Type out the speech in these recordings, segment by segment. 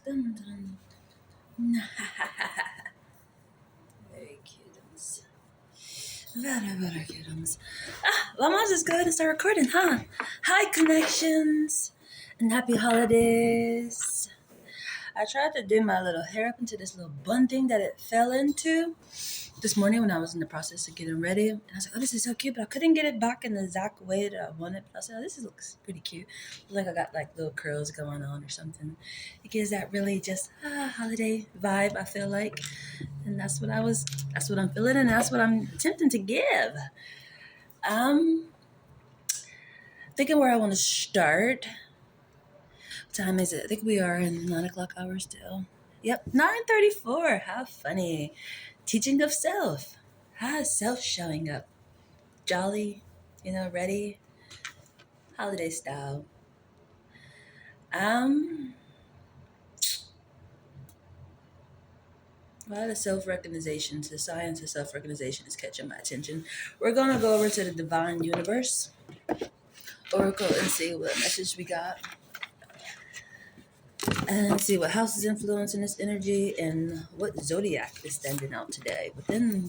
Dun, dun, dun. Very cute. Very cute. Well, I'll just go ahead and start recording, huh? Hi, connections, and happy holidays. I tried to do my little hair up into this little bun thing that it fell into this morning when I was in the process of getting ready. And I was like, oh, this is so cute, but I couldn't get it back in the exact way that I wanted. I said, oh, this looks pretty cute. Like I got like little curls going on or something. It gives that really just holiday vibe, I feel like. And that's what I'm feeling, and that's what I'm attempting to give. Um, Thinking where I want to start. What time is it? I think we are in 9 o'clock hour still. Yep, 9:34. How funny. Teaching of self. How is self showing up? Jolly, ready, holiday style. Um, a lot of self-recognition, the science of self-recognition is catching my attention. We're gonna go over to the divine universe, oracle, and see what message we got, and see what house is influencing this energy, and what zodiac is standing out today within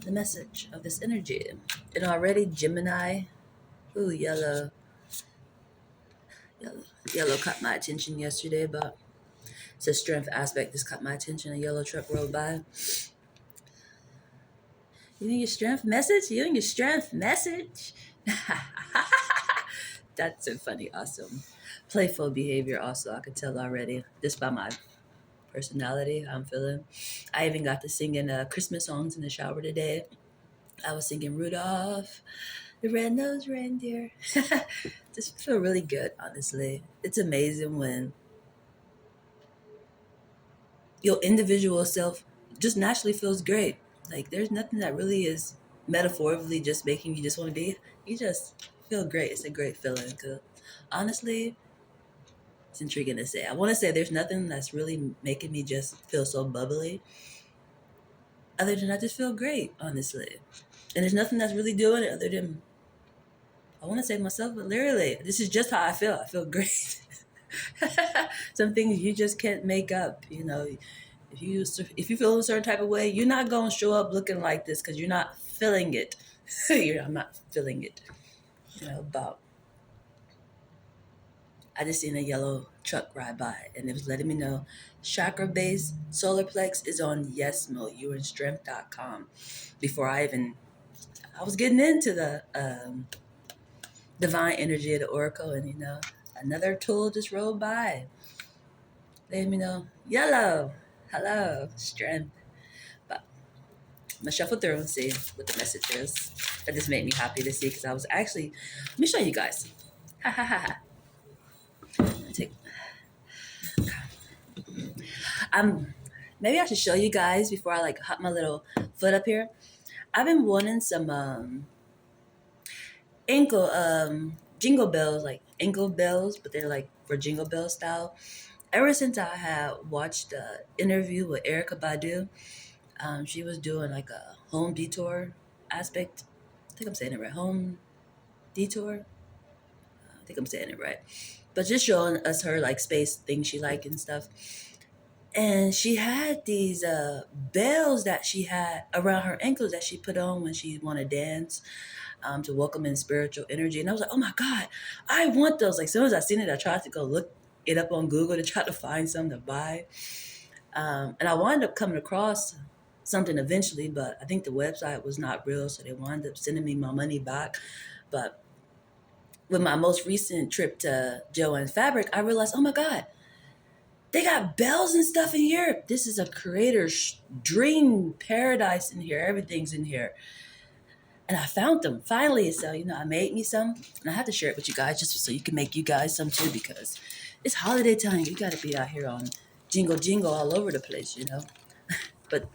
the message of this energy. And already Gemini, ooh, yellow caught my attention yesterday, but it's a strength aspect that's caught my attention. A yellow truck rolled by. You and your strength message? You and your strength message? That's so funny. Awesome. Playful behavior also, I could tell already, just by my personality, how I'm feeling. I even got to singing Christmas songs in the shower today. I was singing Rudolph, the red-nosed reindeer. Just feel really good, honestly. It's amazing when your individual self just naturally feels great. Like there's nothing that really is metaphorically just making you just want to be. You just feel great. It's a great feeling. Cause honestly, it's intriguing to say. I want to say there's nothing that's really making me just feel so bubbly. Other than I just feel great, honestly. And there's nothing that's really doing it other than I want to say myself, but literally, this is just how I feel. I feel great. Some things you just can't make up. If you feel a certain type of way, you're not gonna show up looking like this because you're not feeling it. I'm not feeling it. But I just seen a yellow truck ride by, and it was letting me know chakra based solar plex is on yes mode. You're in strength.com. Before I was getting into the divine energy of the oracle, and another tool just rolled by. Letting me know yellow. Hello, strength. But I'm gonna shuffle through and see what the message is. That just made me happy to see because I was actually. Let me show you guys. Ha ha ha ha. Take. Maybe I should show you guys before I like hop my little foot up here. I've been wanting some ankle jingle bells, like ankle bells, but they're like for jingle bell style. Ever since I had watched the interview with Erica Badu, she was doing like a home detour aspect. I think I'm saying it right. Home detour. I think I'm saying it right. But just showing us her like space things she like and stuff. And she had these bells that she had around her ankles that she put on when she want to dance, to welcome in spiritual energy. And I was like, oh my God, I want those. Like, as soon as I seen it, I tried to go look it up on Google to try to find some to buy. And I wound up coming across something eventually, but I think the website was not real, so they wound up sending me my money back. But with my most recent trip to Joann Fabric, I realized, oh my God, they got bells and stuff in here. This is a creator's dream paradise in here. Everything's in here. And I found them finally. So, I made me some. And I have to share it with you guys just so you can make you guys some too, because it's holiday time. You got to be out here on jingle jingle all over the place. But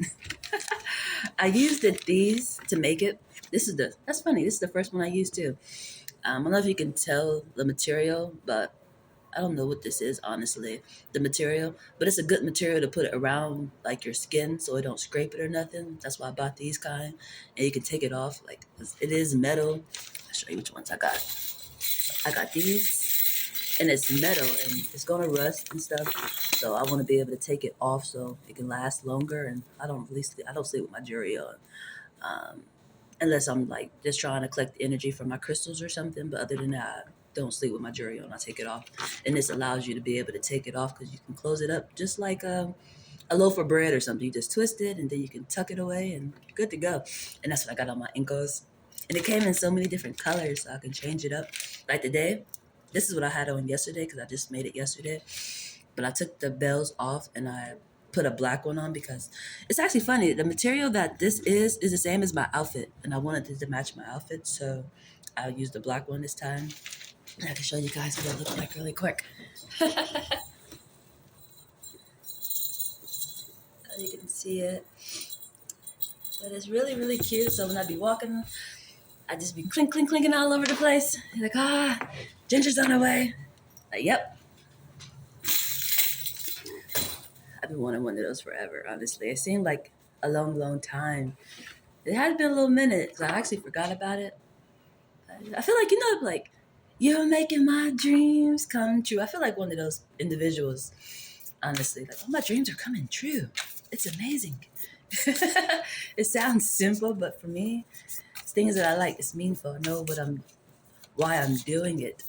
I used these to make it. That's funny. This is the first one I used too. I don't know if you can tell the material, but I don't know what this is, honestly, the material, but it's a good material to put it around like your skin so it don't scrape it or nothing. That's why I bought these kind, and you can take it off like 'cause it is metal. I'll show you which ones I got. I got these. and it's metal and it's gonna rust and stuff. So I want to be able to take it off so it can last longer. And I don't sleep with my jewelry on, um, unless I'm like just trying to collect energy from my crystals or something. But other than that, I don't sleep with my jewelry on. I take it off, and this allows you to be able to take it off because you can close it up just like a loaf of bread or something. You just twist it and then you can tuck it away and you're good to go. And that's what I got on my Incos. And it came in so many different colors, so I can change it up. Like today, this is what I had on yesterday because I just made it yesterday. But I took the bells off and I put a black one on because it's actually funny. The material that this is the same as my outfit, and I wanted it to match my outfit, so I'll use the black one this time. And I can show you guys what it looks like really quick. You can see it. But it's really, really cute. So when I be walking, I just be clinking all over the place. You're like, Ginger's on her way. Like, yep. I've been wanting one of those forever, honestly. It seemed like a long, long time. It has been a little minute because I actually forgot about it. I feel like, like, you're making my dreams come true. I feel like one of those individuals, honestly. Like, oh, my dreams are coming true. It's amazing. It sounds simple, but for me, it's things that I like. It's meaningful. I know why I'm doing it.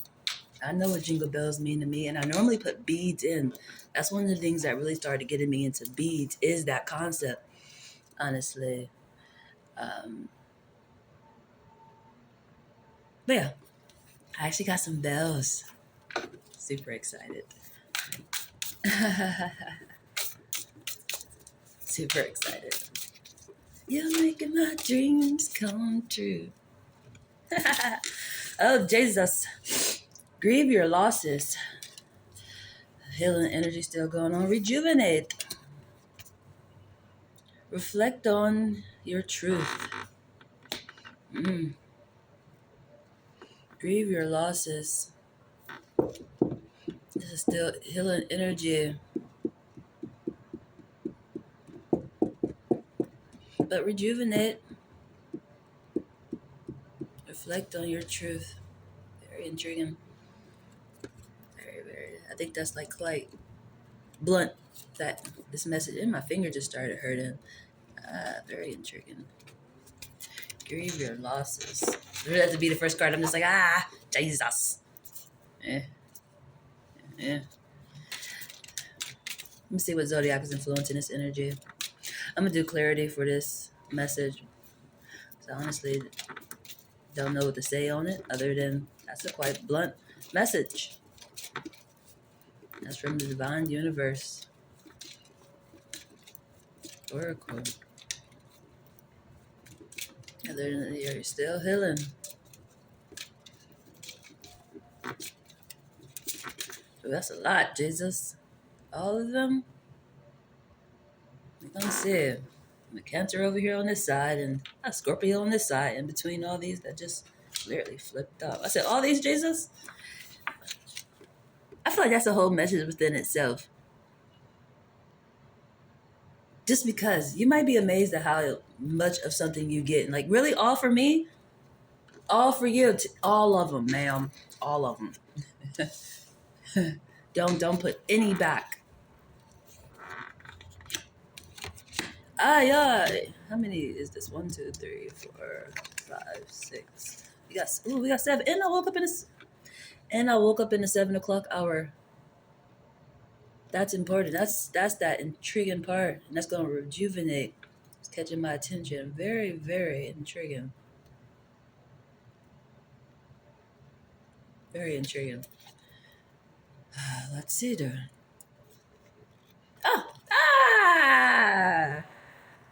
I know what jingle bells mean to me, and I normally put beads in. That's one of the things that really started getting me into beads is that concept, honestly. Um, but yeah, I actually got some bells. Super excited. Super excited. You're making my dreams come true. Oh, Jesus. Grieve your losses. Healing energy still going on. Rejuvenate. Reflect on your truth. Grieve your losses. This is still healing energy. But rejuvenate. Reflect on your truth. Very intriguing. Very, very. I think that's like quite blunt. That this message and my finger just started hurting. Very intriguing. Grieve your losses. For that to be the first card, I'm just like, Jesus. Eh, eh. Let me see what zodiac is influencing this energy. I'm gonna do clarity for this message. So honestly, don't know what to say on it other than that's a quite blunt message. That's from the divine universe. Oracle. Other than you're still healing. So that's a lot, Jesus. All of them. We're gonna see. The Cancer over here on this side and a Scorpio on this side. In between all these that just literally flipped up. I said, all these, Jesus? I feel like that's a whole message within itself. Just because you might be amazed at how much of something you get. Like, really, all for me? All for you. All of them, ma'am. All of them. Don't put any back. Yeah. How many is this? 1, 2, 3, 4, 5, 6. We got 7. And I woke up in the 7 o'clock hour. That's important. That's that intriguing part, and that's gonna rejuvenate. It's catching my attention. Very, very intriguing. Very intriguing. Let's see there. Oh,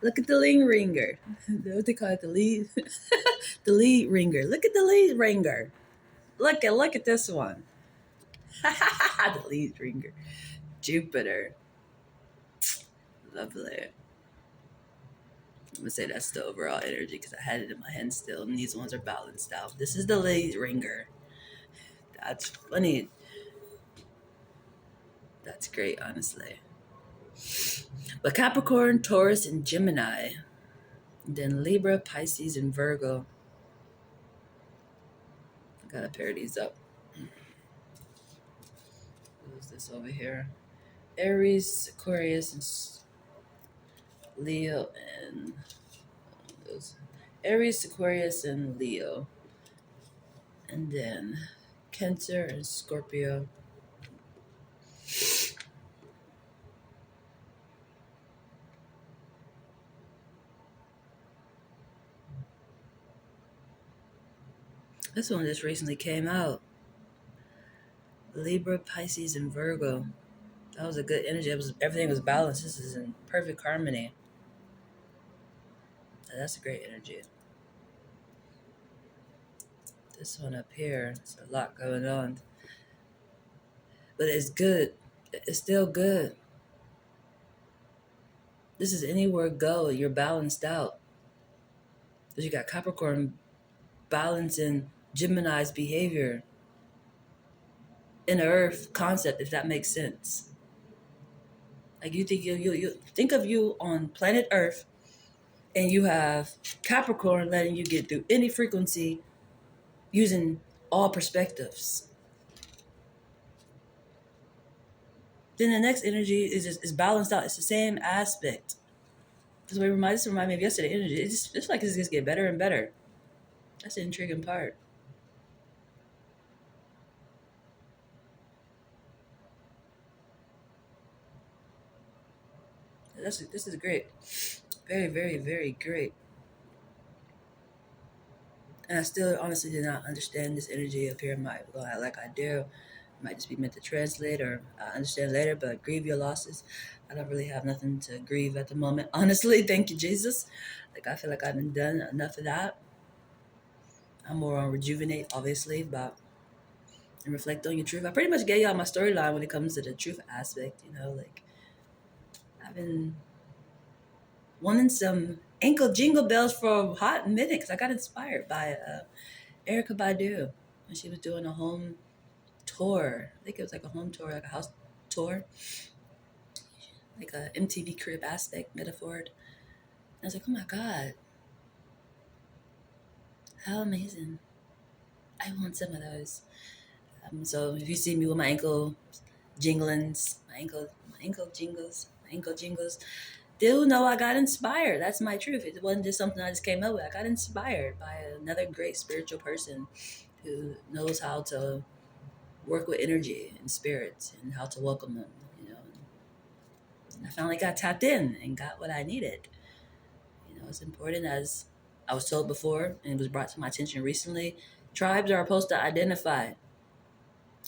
Look at the lead ringer. What they call it, the lead, the lead ringer. Look at the lead ringer. Look at this one. The lead ringer. Jupiter. Lovely. I'm gonna say that's the overall energy because I had it in my hand still, and these ones are balanced out. This is the lead ringer. That's funny. That's great, honestly. But Capricorn, Taurus, and Gemini. And then Libra, Pisces, and Virgo. I gotta pair these up. this over here? Aries, Aquarius, and Leo, and those. Aries, Aquarius, and Leo, and then Cancer and Scorpio. This one just recently came out. Libra, Pisces, and Virgo. That was a good energy. Everything was balanced. This is in perfect harmony. That's a great energy. This one up here, it's a lot going on, but it's good. It's still good. This is anywhere go. You're balanced out. Because you got Capricorn balancing Gemini's behavior in the Earth concept, if that makes sense. Like you think you think of you on planet Earth, and you have Capricorn letting you get through any frequency using all perspectives. Then the next energy is balanced out. It's the same aspect. This reminds me of yesterday energy. It's like it's just get better and better. That's the intriguing part. This is great. Very, very, very great. And I still honestly did not understand this energy up here. Like I do. It might just be meant to translate or understand later, but grieve your losses. I don't really have nothing to grieve at the moment. Honestly, thank you, Jesus. Like I feel like I've done enough of that. I'm more on rejuvenate, obviously, but and reflect on your truth. I pretty much gave y'all my storyline when it comes to the truth aspect, like I've been wanting some ankle jingle bells for a hot minute because I got inspired by Erica Badu when she was doing a home tour. I think it was like a home tour, like a house tour, like a MTV crib aspect metaphor. I was like, oh my God, how amazing. I want some of those. So if you see me with my ankle jinglings, my ankle jingles, they'll know I got inspired. That's my truth. It wasn't just something I just came up with. I got inspired by another great spiritual person who knows how to work with energy and spirits and how to welcome them. And I finally got tapped in and got what I needed. It's important, as I was told before, and it was brought to my attention recently. Tribes are supposed to identify.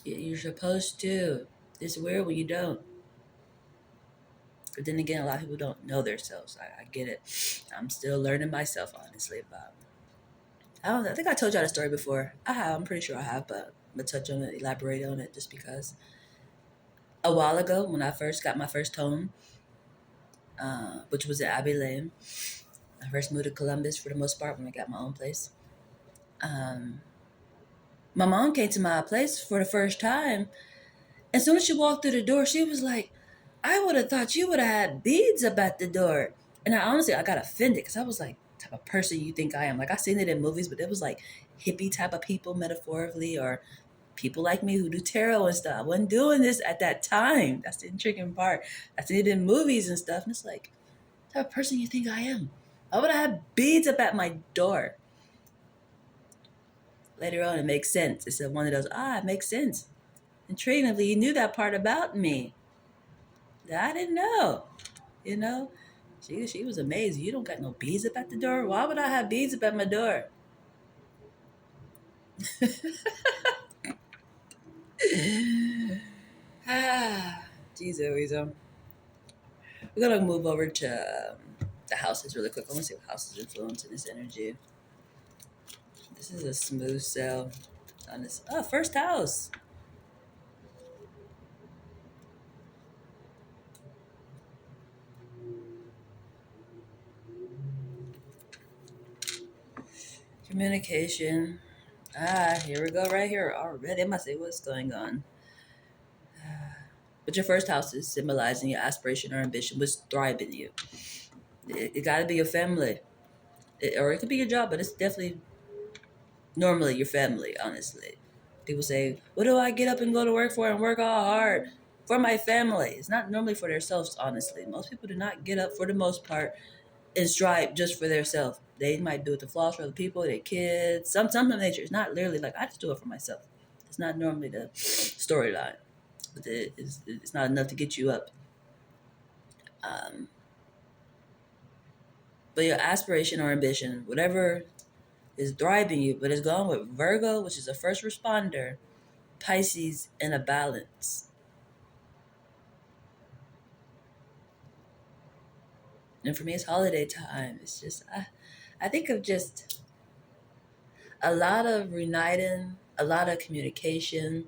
You're supposed to. It's weird when you don't. But then again, a lot of people don't know themselves. I get it. I'm still learning myself, honestly. But I don't know. I think I told y'all the story before. I have. I'm pretty sure I have, but I'm going to touch on it, elaborate on it, just because. A while ago, when I first got my first home, which was at Abbey Lane, I first moved to Columbus for the most part when I got my own place. My mom came to my place for the first time. As soon as she walked through the door, she was like, I would have thought you would have had beads up at the door. And I got offended because I was like, type of person you think I am. Like, I seen it in movies, but it was like hippie type of people, metaphorically, or people like me who do tarot and stuff. I wasn't doing this at that time. That's the intriguing part. I seen it in movies and stuff. And it's like, type of person you think I am. I would have had beads up at my door. Later on, it makes sense. It's one of those, it makes sense. Intriguingly, you knew that part about me that I didn't know. You know, she was amazed. You don't got no beads up at the door. Why would I have beads up at my door? Jesus, we're gonna move over to the houses really quick. I want to see what houses influencing this energy. This is a smooth sail on this. Oh, first house. Communication. Here we go right here already. I must say what's going on. But your first house is symbolizing your aspiration or ambition, which thrive in you. It got to be your family. Or it could be your job, but it's definitely normally your family, honestly. People say, what do I get up and go to work for and work all hard? for my family. It's not normally for themselves, honestly. Most people do not get up for the most part and strive just for themselves. They might do it to flaws for other people, their kids, some of nature. It's not literally like I just do it for myself. It's not normally the storyline, but it's not enough to get you up. Um, but your aspiration or ambition, whatever is driving you, but it's going with Virgo, which is a first responder, Pisces, and a balance. And for me, it's holiday time. It's just, I think of just a lot of reuniting, a lot of communication.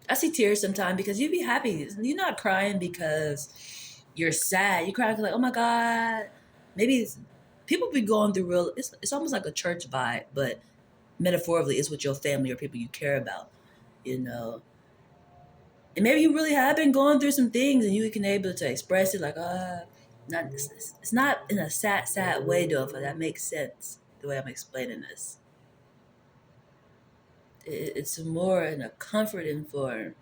I see tears sometimes because you be happy. You're not crying because you're sad. You cry because like, oh my God. Maybe people be going through real, it's almost like a church vibe, but metaphorically, it's with your family or people you care about, you know. And maybe you really have been going through some things and you can able to express it like, not it's not in a sad way though, if that makes sense, the way I'm explaining this. It's more in a comforting form,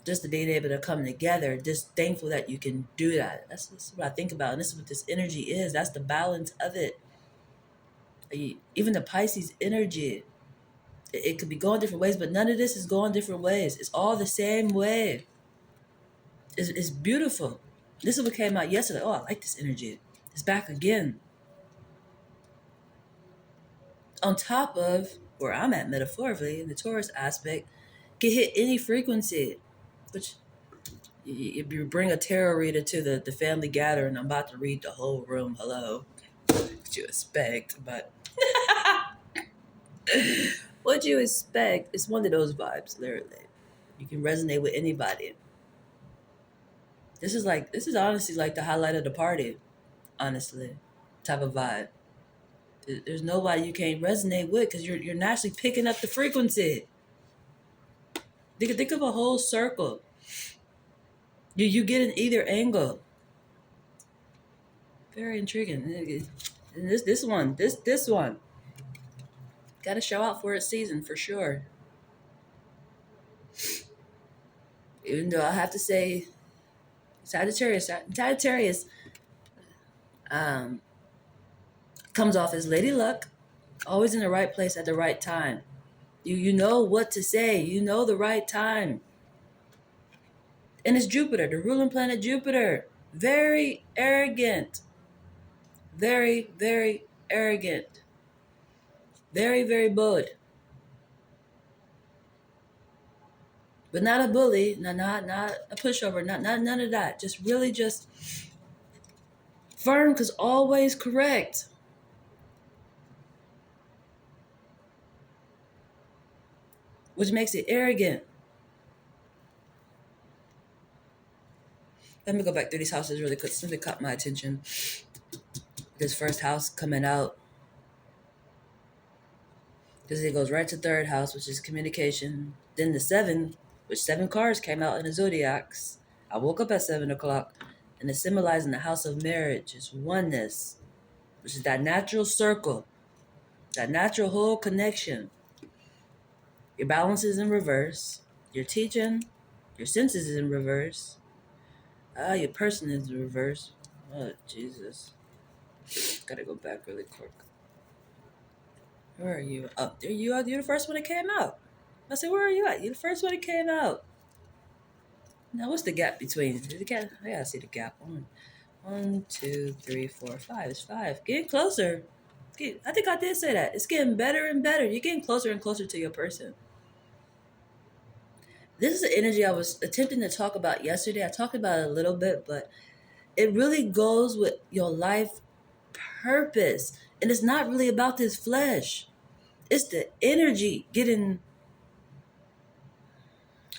just to being able to come together, just thankful that you can do that. That's what I think about. And this is what this energy is. That's the balance of it. Even the Pisces energy, it could be going different ways, but none of this is going different ways. It's all the same way. It's beautiful. This is what came out yesterday. Oh, I like this energy. It's back again. On top of where I'm at metaphorically, in the Taurus aspect, can hit any frequency, which if you bring a tarot reader to the family gathering, I'm about to read the whole room. Hello. What you expect, but what you expect, it's one of those vibes, literally. You can resonate with anybody. This is honestly like the highlight of the party, honestly. Type of vibe. There's nobody you can't resonate with because you're naturally picking up the frequency. Think of a whole circle. You get in either angle. Very intriguing. And this one, got to show out for its season for sure. Even though I have to say, Sagittarius um, comes off as Lady Luck, always in the right place at the right time. You know what to say. You know the right time. And it's Jupiter, the ruling planet Jupiter. Very arrogant. Very, very arrogant. Very, very bold. But not a bully, not a pushover, not none of that. Just really just firm because always correct. Which makes it arrogant. Let me go back through these houses really quick. Something caught my attention. This first house coming out. Because it goes right to third house, which is communication. Then the seven, which seven cars came out in the zodiacs. I woke up at 7 o'clock, and it's symbolizing the house of marriage. It's oneness, which is that natural circle, that natural whole connection. Your balance is in reverse. Your teaching, your senses is in reverse. Your person is in reverse. Oh, Jesus. Gotta go back really quick. Where are you? Oh, there you are. You're the first one that came out. I said, where are you at? You're the first one that came out. Now, what's the gap between the gap? I gotta see the gap. One, two, three, four, five. It's five. Getting closer. I think I did say that. It's getting better and better. You're getting closer and closer to your person. This is the energy I was attempting to talk about yesterday. I talked about it a little bit, but it really goes with your life purpose. And it's not really about this flesh. It's the energy getting.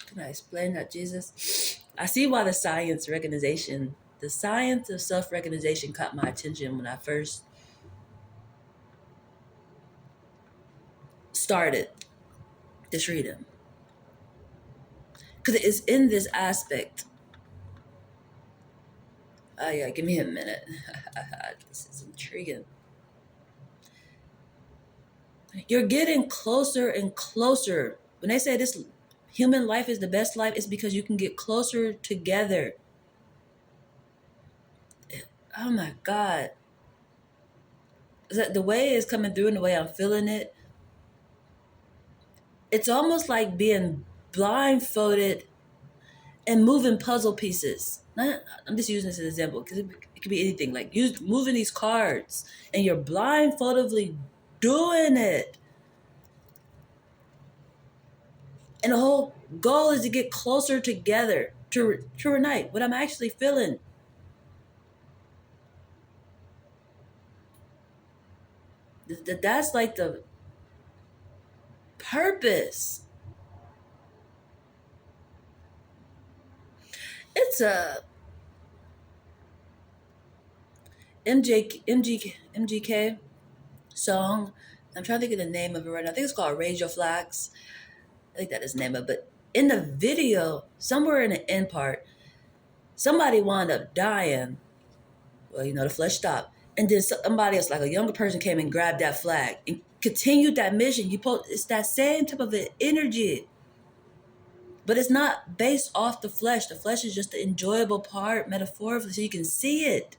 Can I explain that, Jesus? I see why the science of self-recognition caught my attention when I first started this reading. Because it's in this aspect. Oh yeah, give me a minute. This is intriguing. You're getting closer and closer. When they say this human life is the best life, it's because you can get closer together. Oh my God. The way it's coming through and the way I'm feeling it, it's almost like being blindfolded and moving puzzle pieces. I'm just using this as an example because it could be anything. Like moving these cards and you're blindfoldedly doing it. And the whole goal is to get closer together to unite what I'm actually feeling. That's like the purpose. It's a MGK song. I'm trying to think of the name of it right now. I think it's called Raise Your Flags. I think that is the name of it. But in the video, somewhere in the end part, somebody wound up dying. Well, the flesh stopped. And then somebody else, like a younger person, came and grabbed that flag and continued that mission. It's that same type of energy. But it's not based off the flesh. The flesh is just the enjoyable part, metaphorically, so you can see it.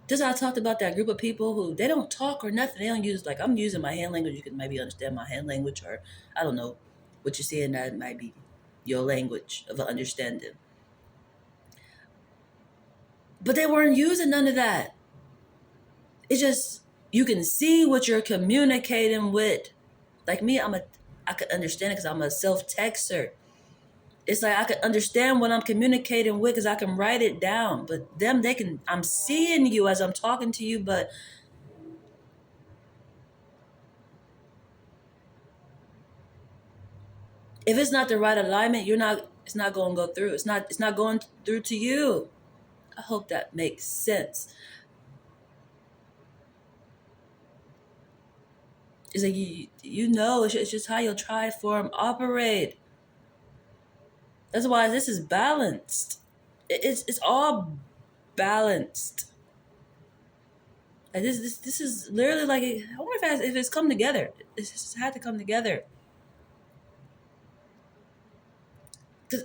Just I talked about that group of people who they don't talk or nothing. They don't use, like, I'm using my hand language. You can maybe understand my hand language, or I don't know what you're saying. That might be your language of understanding. But they weren't using none of that. It's just you can see what you're communicating with. Like me, I could understand it because I'm a self-texter. It's like I can understand what I'm communicating with because I can write it down. But them, I'm seeing you as I'm talking to you, but if it's not the right alignment, it's not going to go through. It's not going through to you. I hope that makes sense. It's like it's just how your tri form operate. That's why this is balanced. It's all balanced. Like this is literally like, I wonder if it's come together. It's just had to come together. Cause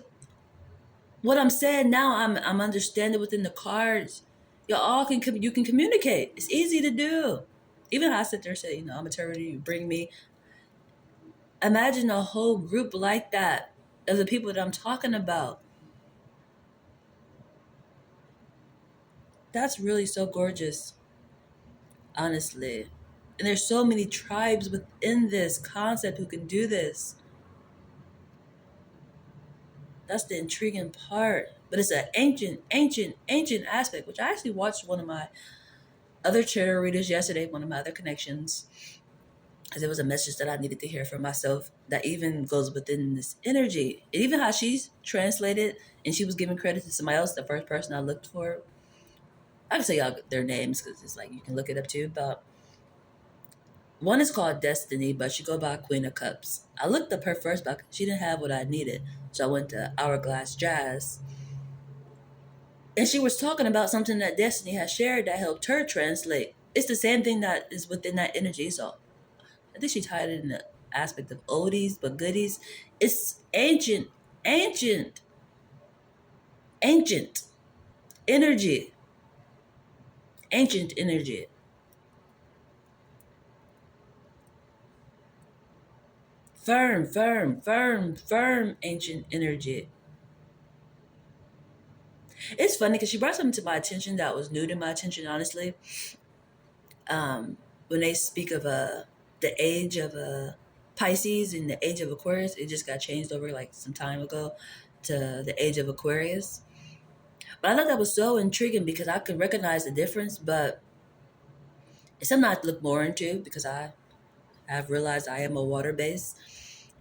what I'm saying now, I'm understanding within the cards. You can communicate. It's easy to do. Even how I sit there and say, I'm eternity, you bring me. Imagine a whole group like that of the people that I'm talking about. That's really so gorgeous, honestly. And there's so many tribes within this concept who can do this. That's the intriguing part. But it's an ancient aspect, which I actually watched one of my other tarot readers yesterday, one of my other connections, because it was a message that I needed to hear for myself that even goes within this energy. And even how she's translated and she was giving credit to somebody else, the first person I looked for. I can say y'all their names because it's like you can look it up too. But one is called Destiny, but she go by Queen of Cups. I looked up her first, but she didn't have what I needed. So I went to Hourglass Jazz. And she was talking about something that Destiny has shared that helped her translate. It's the same thing that is within that energy. So I think she tied it in the aspect of oldies but goodies. It's ancient, ancient energy. Ancient energy. Firm ancient energy. It's funny because she brought something to my attention that was new to my attention, honestly. When they speak of the age of Pisces and the age of Aquarius, it just got changed over like some time ago to the age of Aquarius. But I thought that was so intriguing because I could recognize the difference, but it's something I have to look more into because I have realized I am a water base,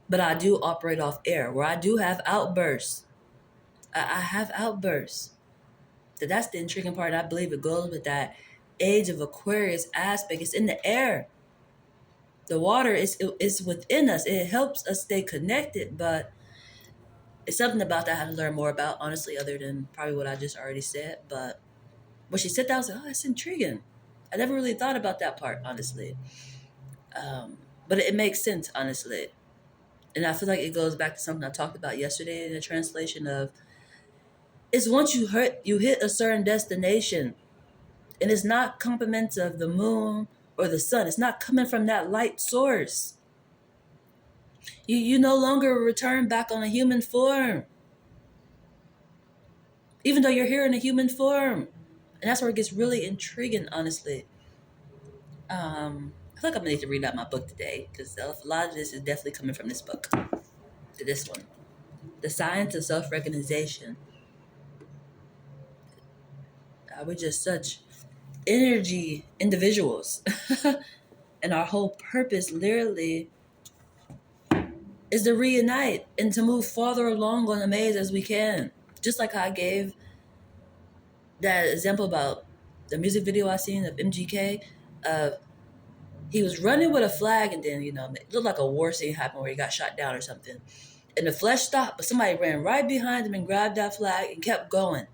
but I do operate off air where I do have outbursts. I have outbursts. So that's the intriguing part. I believe it goes with that age of Aquarius aspect. It's in the air. The water is within us. It helps us stay connected, but it's something about that I have to learn more about, honestly, other than probably what I just already said. But when she said that, I was like, oh, that's intriguing. I never really thought about that part, honestly. Um, but it makes sense, honestly. And I feel like it goes back to something I talked about yesterday in the translation of it's once you hit a certain destination, and it's not compliments of the moon or the sun. It's not coming from that light source. You no longer return back on a human form, even though you're here in a human form. And that's where it gets really intriguing, honestly. I feel like I'm gonna need to read out my book today because a lot of this is definitely coming from this book. To this one, The Science of Self-Recognition. We're just such energy individuals, and our whole purpose, literally, is to reunite and to move farther along on the maze as we can. Just like how I gave that example about the music video I seen of MGK, of he was running with a flag, and then it looked like a war scene happened where he got shot down or something, and the flesh stopped, but somebody ran right behind him and grabbed that flag and kept going.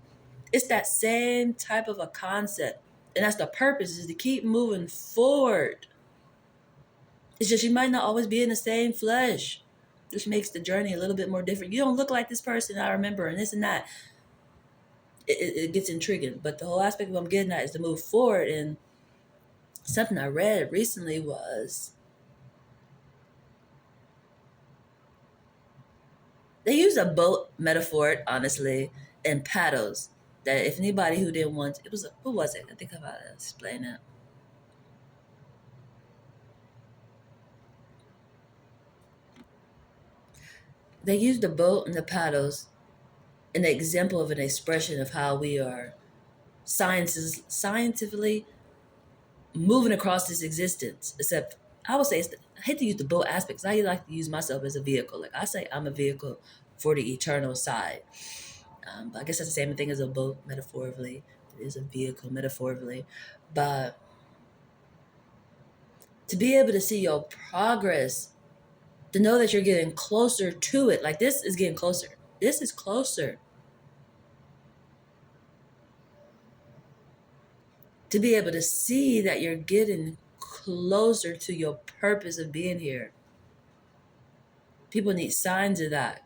It's that same type of a concept, and that's the purpose, is to keep moving forward. It's just you might not always be in the same flesh, which makes the journey a little bit more different. You don't look like this person I remember, and this and that. It gets intriguing, but the whole aspect of what I'm getting at is to move forward. And something I read recently was they use a boat metaphor, honestly, and paddles. That if anybody who didn't want, it was who was it? I think about to explain it. They used the boat and the paddles an example of an expression of how we are scientifically moving across this existence. Except I would say I hate to use the boat aspect because I like to use myself as a vehicle. Like I say, I'm a vehicle for the eternal side. But I guess that's the same thing as a boat metaphorically. It is a vehicle metaphorically. But to be able to see your progress, to know that you're getting closer to it, like this is getting closer. This is closer. To be able to see that you're getting closer to your purpose of being here. People need signs of that.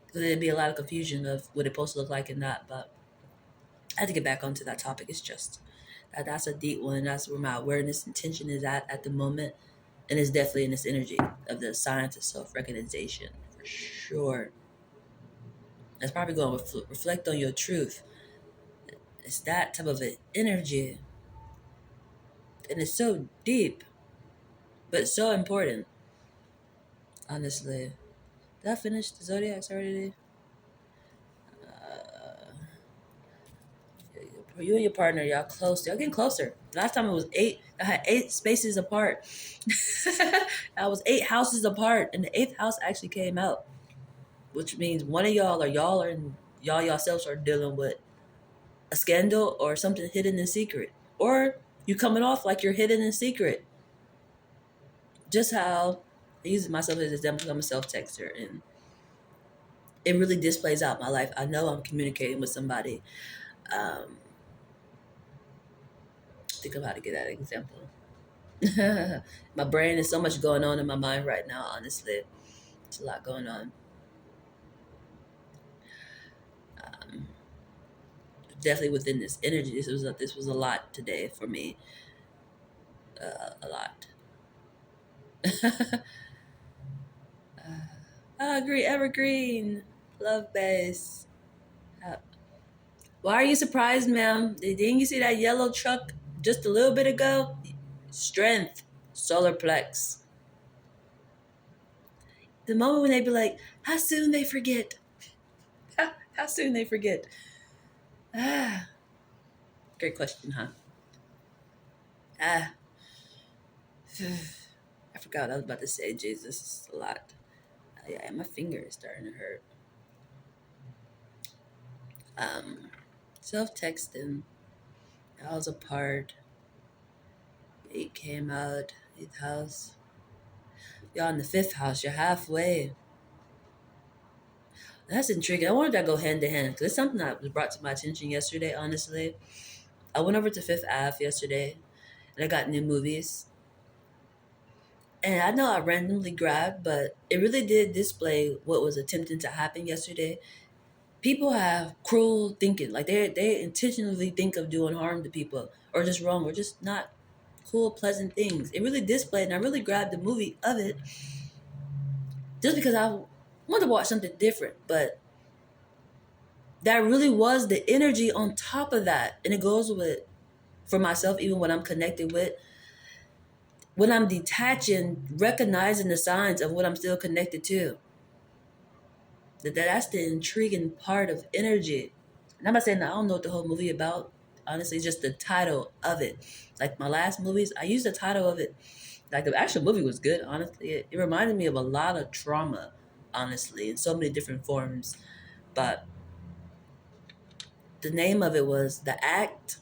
Because there'd be a lot of confusion of what it's supposed to look like and not. But I had to get back onto that topic. It's just that's a deep one. That's where my awareness and tension is at the moment. And it's definitely in this energy of the science of self-recognition, for sure. That's probably going to reflect on your truth. It's that type of an energy. And it's so deep, but so important, honestly. Did I finish the zodiacs already? Uh, you and your partner, y'all close. Y'all getting closer. Last time it was 8. I had 8 spaces apart. I was 8 houses apart, and the 8th house actually came out, which means one of y'all or y'all yourselves are dealing with a scandal or something hidden in secret, or you coming off like you're hidden in secret. Just how I use myself as an example. I'm a self-texter, and it really displays out my life. I know I'm communicating with somebody. Think of how to get that example. My brain is so much going on in my mind right now, honestly. It's a lot going on. Um, Definitely within this energy. This was a lot today for me. A lot. I agree. Evergreen. Love base. Uh, Why are you surprised, ma'am? Didn't you see that yellow truck just a little bit ago? Strength. Solar plex. The moment when they be like, how soon they forget? How soon they forget? Ah, great question, huh? Ah, I forgot what I was about to say. Jesus, it's a lot. Yeah, my finger is starting to hurt. Um, Self-texting. I was apart. 8 came out. 8th house. Y'all in the 5th house. You're halfway. That's intriguing. I wanted that to go hand to hand because it's something that was brought to my attention yesterday, honestly. I went over to Fifth Ave yesterday and I got new movies. And I know I randomly grabbed, but it really did display what was attempting to happen yesterday. People have cruel thinking, like they intentionally think of doing harm to people, or just wrong, or just not cool, pleasant things. It really displayed, and I really grabbed the movie of it just because I wanted to watch something different. But that really was the energy on top of that, and it goes with for myself, even when I'm connected with, when I'm detaching, recognizing the signs of what I'm still connected to. That's the intriguing part of energy. And I'm not saying that I don't know what the whole movie about. Honestly, just the title of it. Like my last movies, I used the title of it. Like the actual movie was good, honestly. It reminded me of a lot of trauma, honestly, in so many different forms. But the name of it was The Act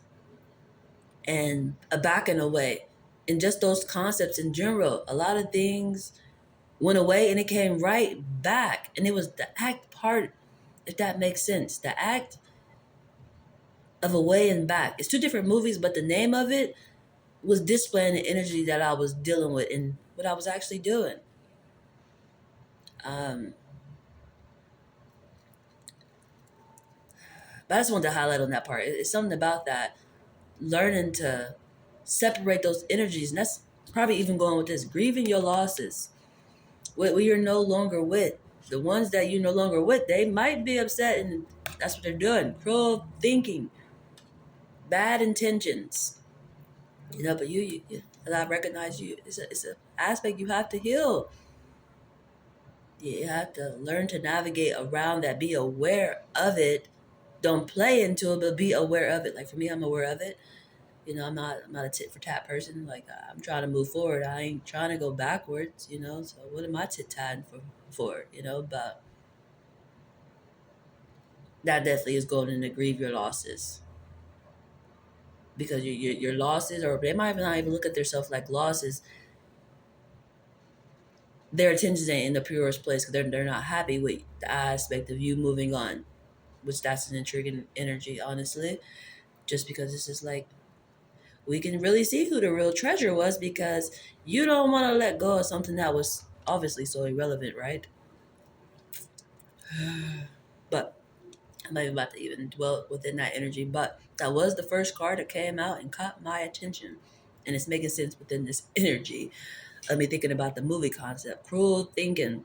and A Backing Away. And just those concepts in general, a lot of things went away and it came right back. And it was the act part, if that makes sense. The act of a way and back. It's two different movies, but the name of it was displaying the energy that I was dealing with and what I was actually doing. Um, but I just wanted to highlight on that part. It's something about that, learning to separate those energies. And that's probably even going with this, grieving your losses. What you're no longer with. The ones that you're no longer with, they might be upset and that's what they're doing. Cruel thinking, bad intentions. But as I recognize you, it's an aspect you have to heal. You have to learn to navigate around that, be aware of it. Don't play into it, but be aware of it. Like for me, I'm aware of it. I'm not a tit for tat person. Like I'm trying to move forward. I ain't trying to go backwards. So what am I tit tatting for? But that definitely is going to grieve your losses because your losses, or they might not even look at themselves like losses. Their attention ain't in the purest place because they're not happy with the aspect of you moving on, which that's an intriguing energy, honestly. Just because this is like we can really see who the real treasure was because you don't want to let go of something that was obviously so irrelevant, right? But I'm not even about to even dwell within that energy. But that was the first card that came out and caught my attention. And it's making sense within this energy of me thinking about the movie concept. Cruel thinking.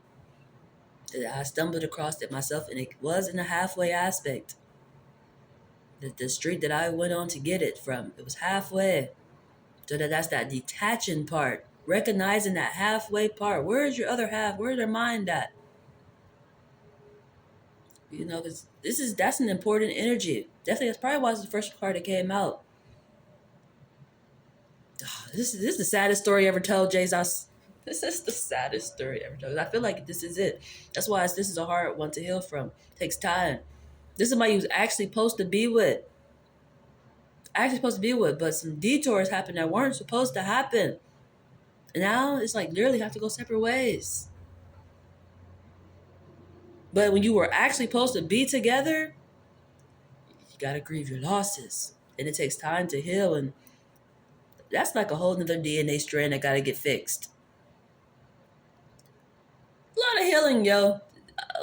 I stumbled across it myself, and it was in a halfway aspect. The street that I went on to get it from, it was halfway. So that's that detaching part, recognizing that halfway part. Where's your other half? Where's their mind at? Because that's an important energy. Definitely, that's probably why it's the first card that came out. This is the saddest story ever told, Jesus. This is the saddest story ever told. I feel like this is it. That's why this is a hard one to heal from. It takes time. This is somebody who's actually supposed to be with. But some detours happened that weren't supposed to happen. And now it's like literally have to go separate ways. But when you were actually supposed to be together, you gotta grieve your losses. And it takes time to heal, and that's like a whole nother DNA strand that gotta get fixed. A lot of healing, yo.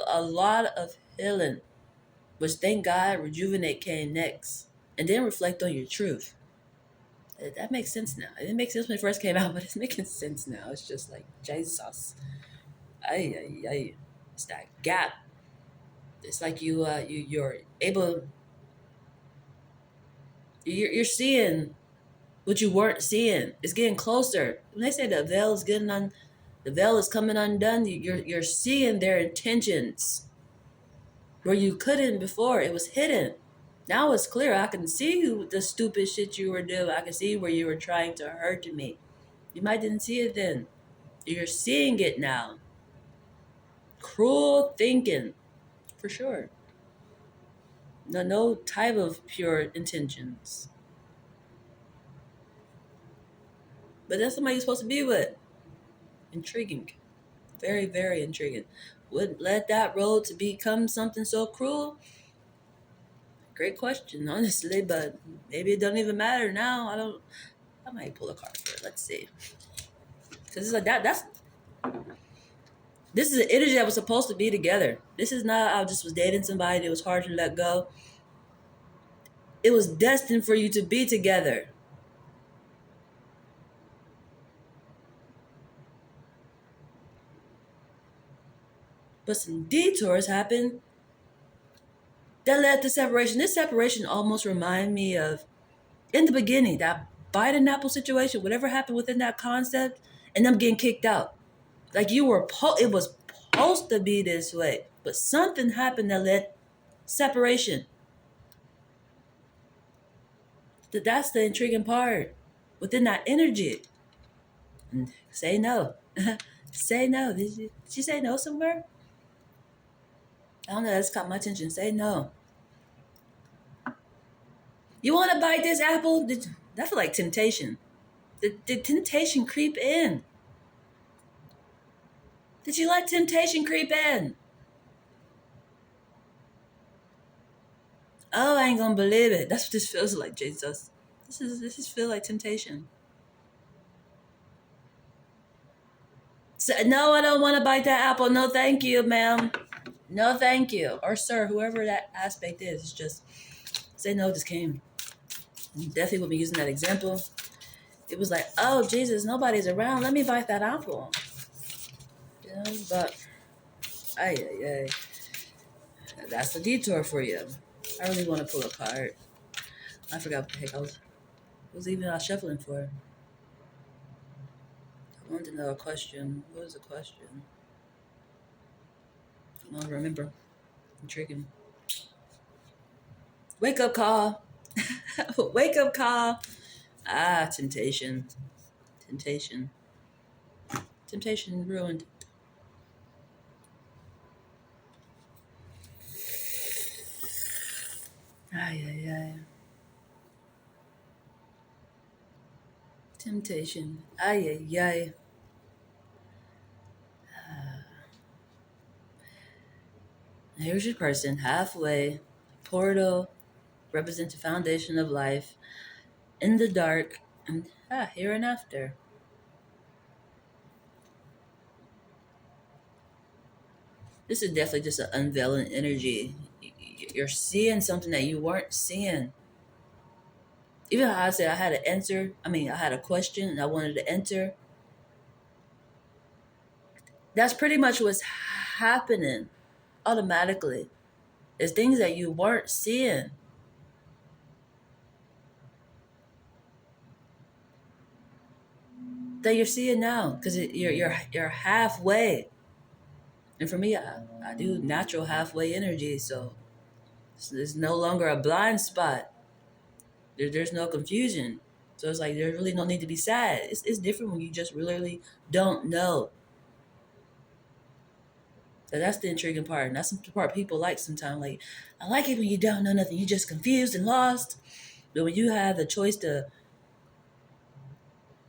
A lot of healing. Which thank God rejuvenate came next. And then reflect on your truth. That makes sense now. It didn't make sense when it first came out, but it's making sense now. It's just like Jesus. Ay. It's that gap. It's like you're able. You're seeing what you weren't seeing. It's getting closer. When they say the veil is coming undone. You're seeing their intentions where you couldn't before. It was hidden. Now it's clear. I can see the stupid shit you were doing. I can see where you were trying to hurt me. You might didn't see it then. You're seeing it now. Cruel thinking, for sure. No type of pure intentions. But that's somebody you're supposed to be with. Intriguing. Very, very intriguing. Would let that road to become something so cruel? Great question, honestly, but maybe it don't even matter now. I might pull a card for it. Let's see. Because it's like that's this is an energy that was supposed to be together. This is not I just was dating somebody that was hard to let go. It was destined for you to be together. But some detours happened that led to separation. This separation almost reminded me of in the beginning, that Biden Apple situation, whatever happened within that concept, and them getting kicked out. Like it was supposed to be this way, but something happened that led separation. That's the intriguing part within that energy. And say no. Say no. Did you say no somewhere? I don't know. That's caught my attention. Say no. You want to bite this apple? That feel like temptation. Did temptation creep in? Did you let temptation creep in? Oh, I ain't gonna believe it. That's what this feels like, Jesus. This is feel like temptation. So, no, I don't want to bite that apple. No, thank you, ma'am. No, thank you, or sir, whoever that aspect is. It's just say no. Just came. And definitely would be using that example. It was like, oh Jesus, nobody's around. Let me bite that apple. You know, but ay. That's a detour for you. I really want to pull a card. I forgot what the heck I was even shuffling for. I wanted to know a question. What was the question? I don't remember. Intriguing. Wake up call. Wake up call. Ah, temptation. Temptation. Temptation ruined. Ay. Temptation. Ay. Here's your person halfway. Portal represents the foundation of life. In the dark. And here and after. This is definitely just an unveiling energy. You're seeing something that you weren't seeing. Even how I said I had to answer, I had a question and I wanted to enter. That's pretty much what's happening automatically. It's things that you weren't seeing that you're seeing now because you're halfway. And for me, I do natural halfway energy, so it's no longer a blind spot. There's no confusion. So it's like there's really no need to be sad. It's different when you just really don't know. So that's the intriguing part. And that's the part people like sometimes. Like, I like it when you don't know nothing. You're just confused and lost. But when you have the choice to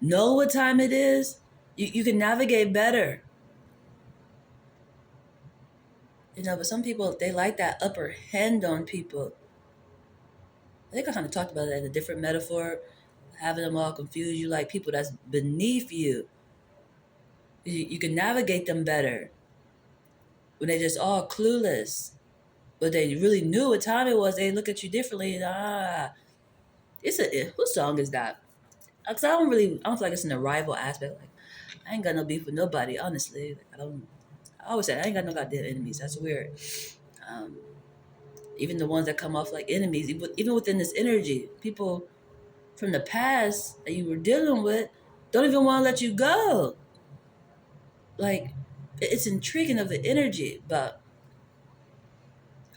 know what time it is, you can navigate better. But some people, they like that upper hand on people. I think I kind of talked about that in a different metaphor, having them all confused. You like people that's beneath you. You can navigate them better when they just all clueless. But they really knew what time it was. They look at you differently. And, whose song is that? Because I don't feel like it's an arrival aspect. Like, I ain't got no beef with nobody, honestly. Like, I always say, I ain't got no goddamn enemies. That's weird. Um, Even the ones that come off like enemies, even within this energy, people from the past that you were dealing with don't even want to let you go. Like, it's intriguing of the energy, but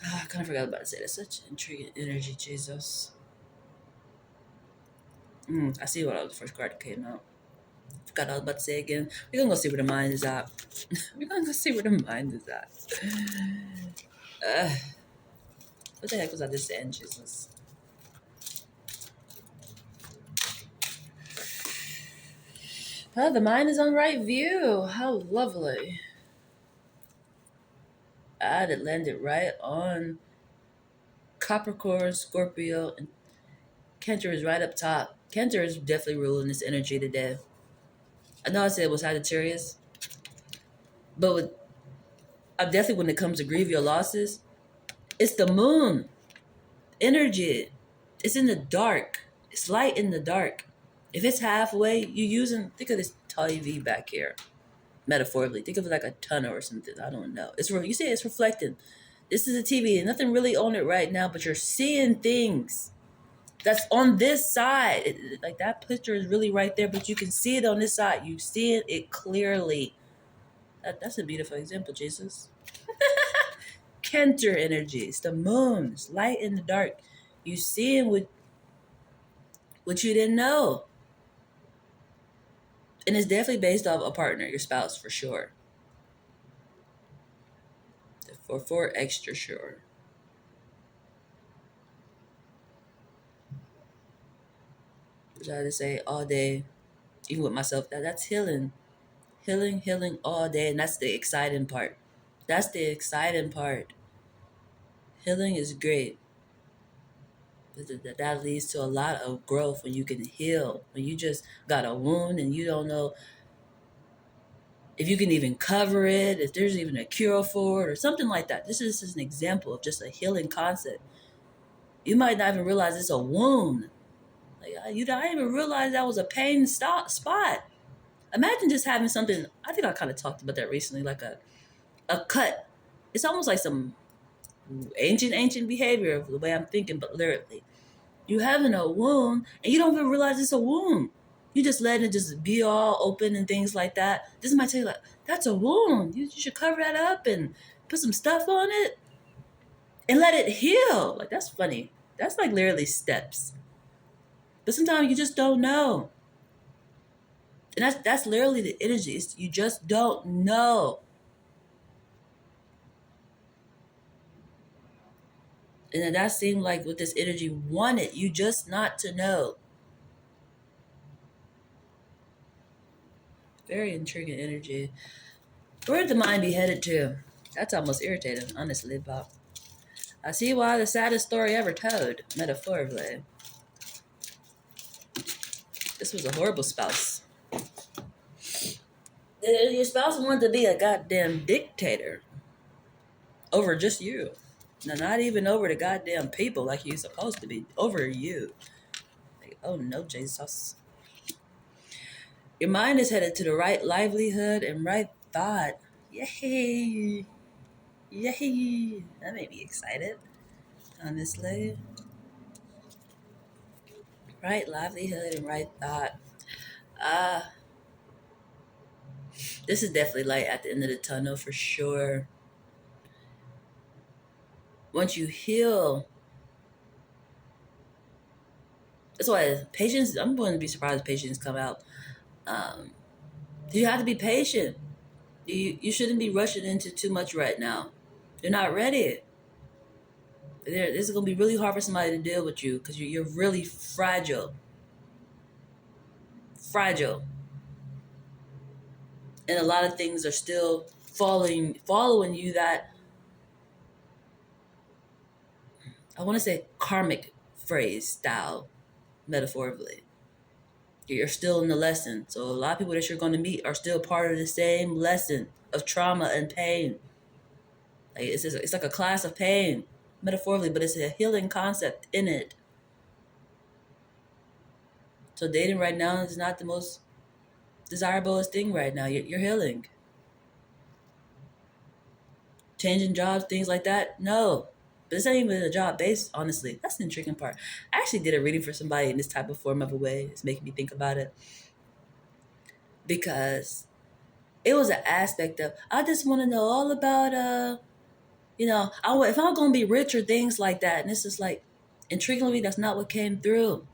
I kind of forgot about to say that's such intriguing energy, Jesus. I see what the first card that came out. Forgot what I was about to say again. We're gonna go see where the mind is at. We're gonna go see where the mind is at. Uh, what the heck was I just saying, Jesus? Oh, the mind is on right view. How lovely. It landed right on Capricorn, Scorpio, and Cancer is right up top. Cancer is definitely ruling this energy today. I know I said it was Sagittarius, but definitely when it comes to grieve your losses, it's the moon energy. It's in the dark. It's light in the dark. If it's halfway, you using, think of this TV back here, metaphorically. Think of it like a tunnel or something. I don't know. You see it's reflecting. This is a TV, and nothing really on it right now, but you're seeing things that's on this side. Like that picture is really right there, but you can see it on this side. You see it clearly. That's a beautiful example, Jesus. Cancer energy. It's the moon. It's light in the dark. You seeing what you didn't know. And it's definitely based off a partner, your spouse, for sure. For extra sure. Which I just say all day, even with myself, that's healing. Healing all day. And that's the exciting part. That's the exciting part. Healing is great. That leads to a lot of growth when you can heal. When you just got a wound and you don't know if you can even cover it, if there's even a cure for it or something like that. This is just an example of just a healing concept. You might not even realize it's a wound. Like, I didn't even realize that was a pain spot. Imagine just having something, I think I kind of talked about that recently, like a cut. It's almost like some ancient behavior of the way I'm thinking, but lyrically. You having a wound and you don't even realize it's a wound. You just let it just be all open and things like that. This might tell you like, that's a wound. You should cover that up and put some stuff on it and let it heal. Like, that's funny. That's like literally steps. But sometimes you just don't know. And that's literally the energy. You just don't know. And then that seemed like what this energy wanted you just not to know. Very intriguing energy. Where'd the mind be headed to? That's almost irritating, honestly, Bob. I see why the saddest story ever told, metaphorically. This was a horrible spouse. Your spouse wanted to be a goddamn dictator over just you. Now, not even over the goddamn people like you're supposed to be. Over you. Like, oh no, Jesus. Your mind is headed to the right livelihood and right thought. Yay. Yay. That made me excited, honestly. Right livelihood and right thought. This is definitely light at the end of the tunnel for sure. Once you heal, that's why patience, I'm going to be surprised if patience come out. You have to be patient. You shouldn't be rushing into too much right now. You're not ready. This is going to be really hard for somebody to deal with you because you're really fragile. Fragile. And a lot of things are still following you that, I want to say karmic phrase style, metaphorically. You're still in the lesson. So a lot of people that you're going to meet are still part of the same lesson of trauma and pain. Like it's like a class of pain, metaphorically, but it's a healing concept in it. So dating right now is not the most desirable thing right now. You're healing. Changing jobs, things like that, no. But it's not even a job based, honestly. That's the intriguing part. I actually did a reading for somebody in this type of form of a way. It's making me think about it. Because it was an aspect of, I just want to know all about, if I'm going to be rich or things like that. And it's just like, intriguingly, that's not what came through.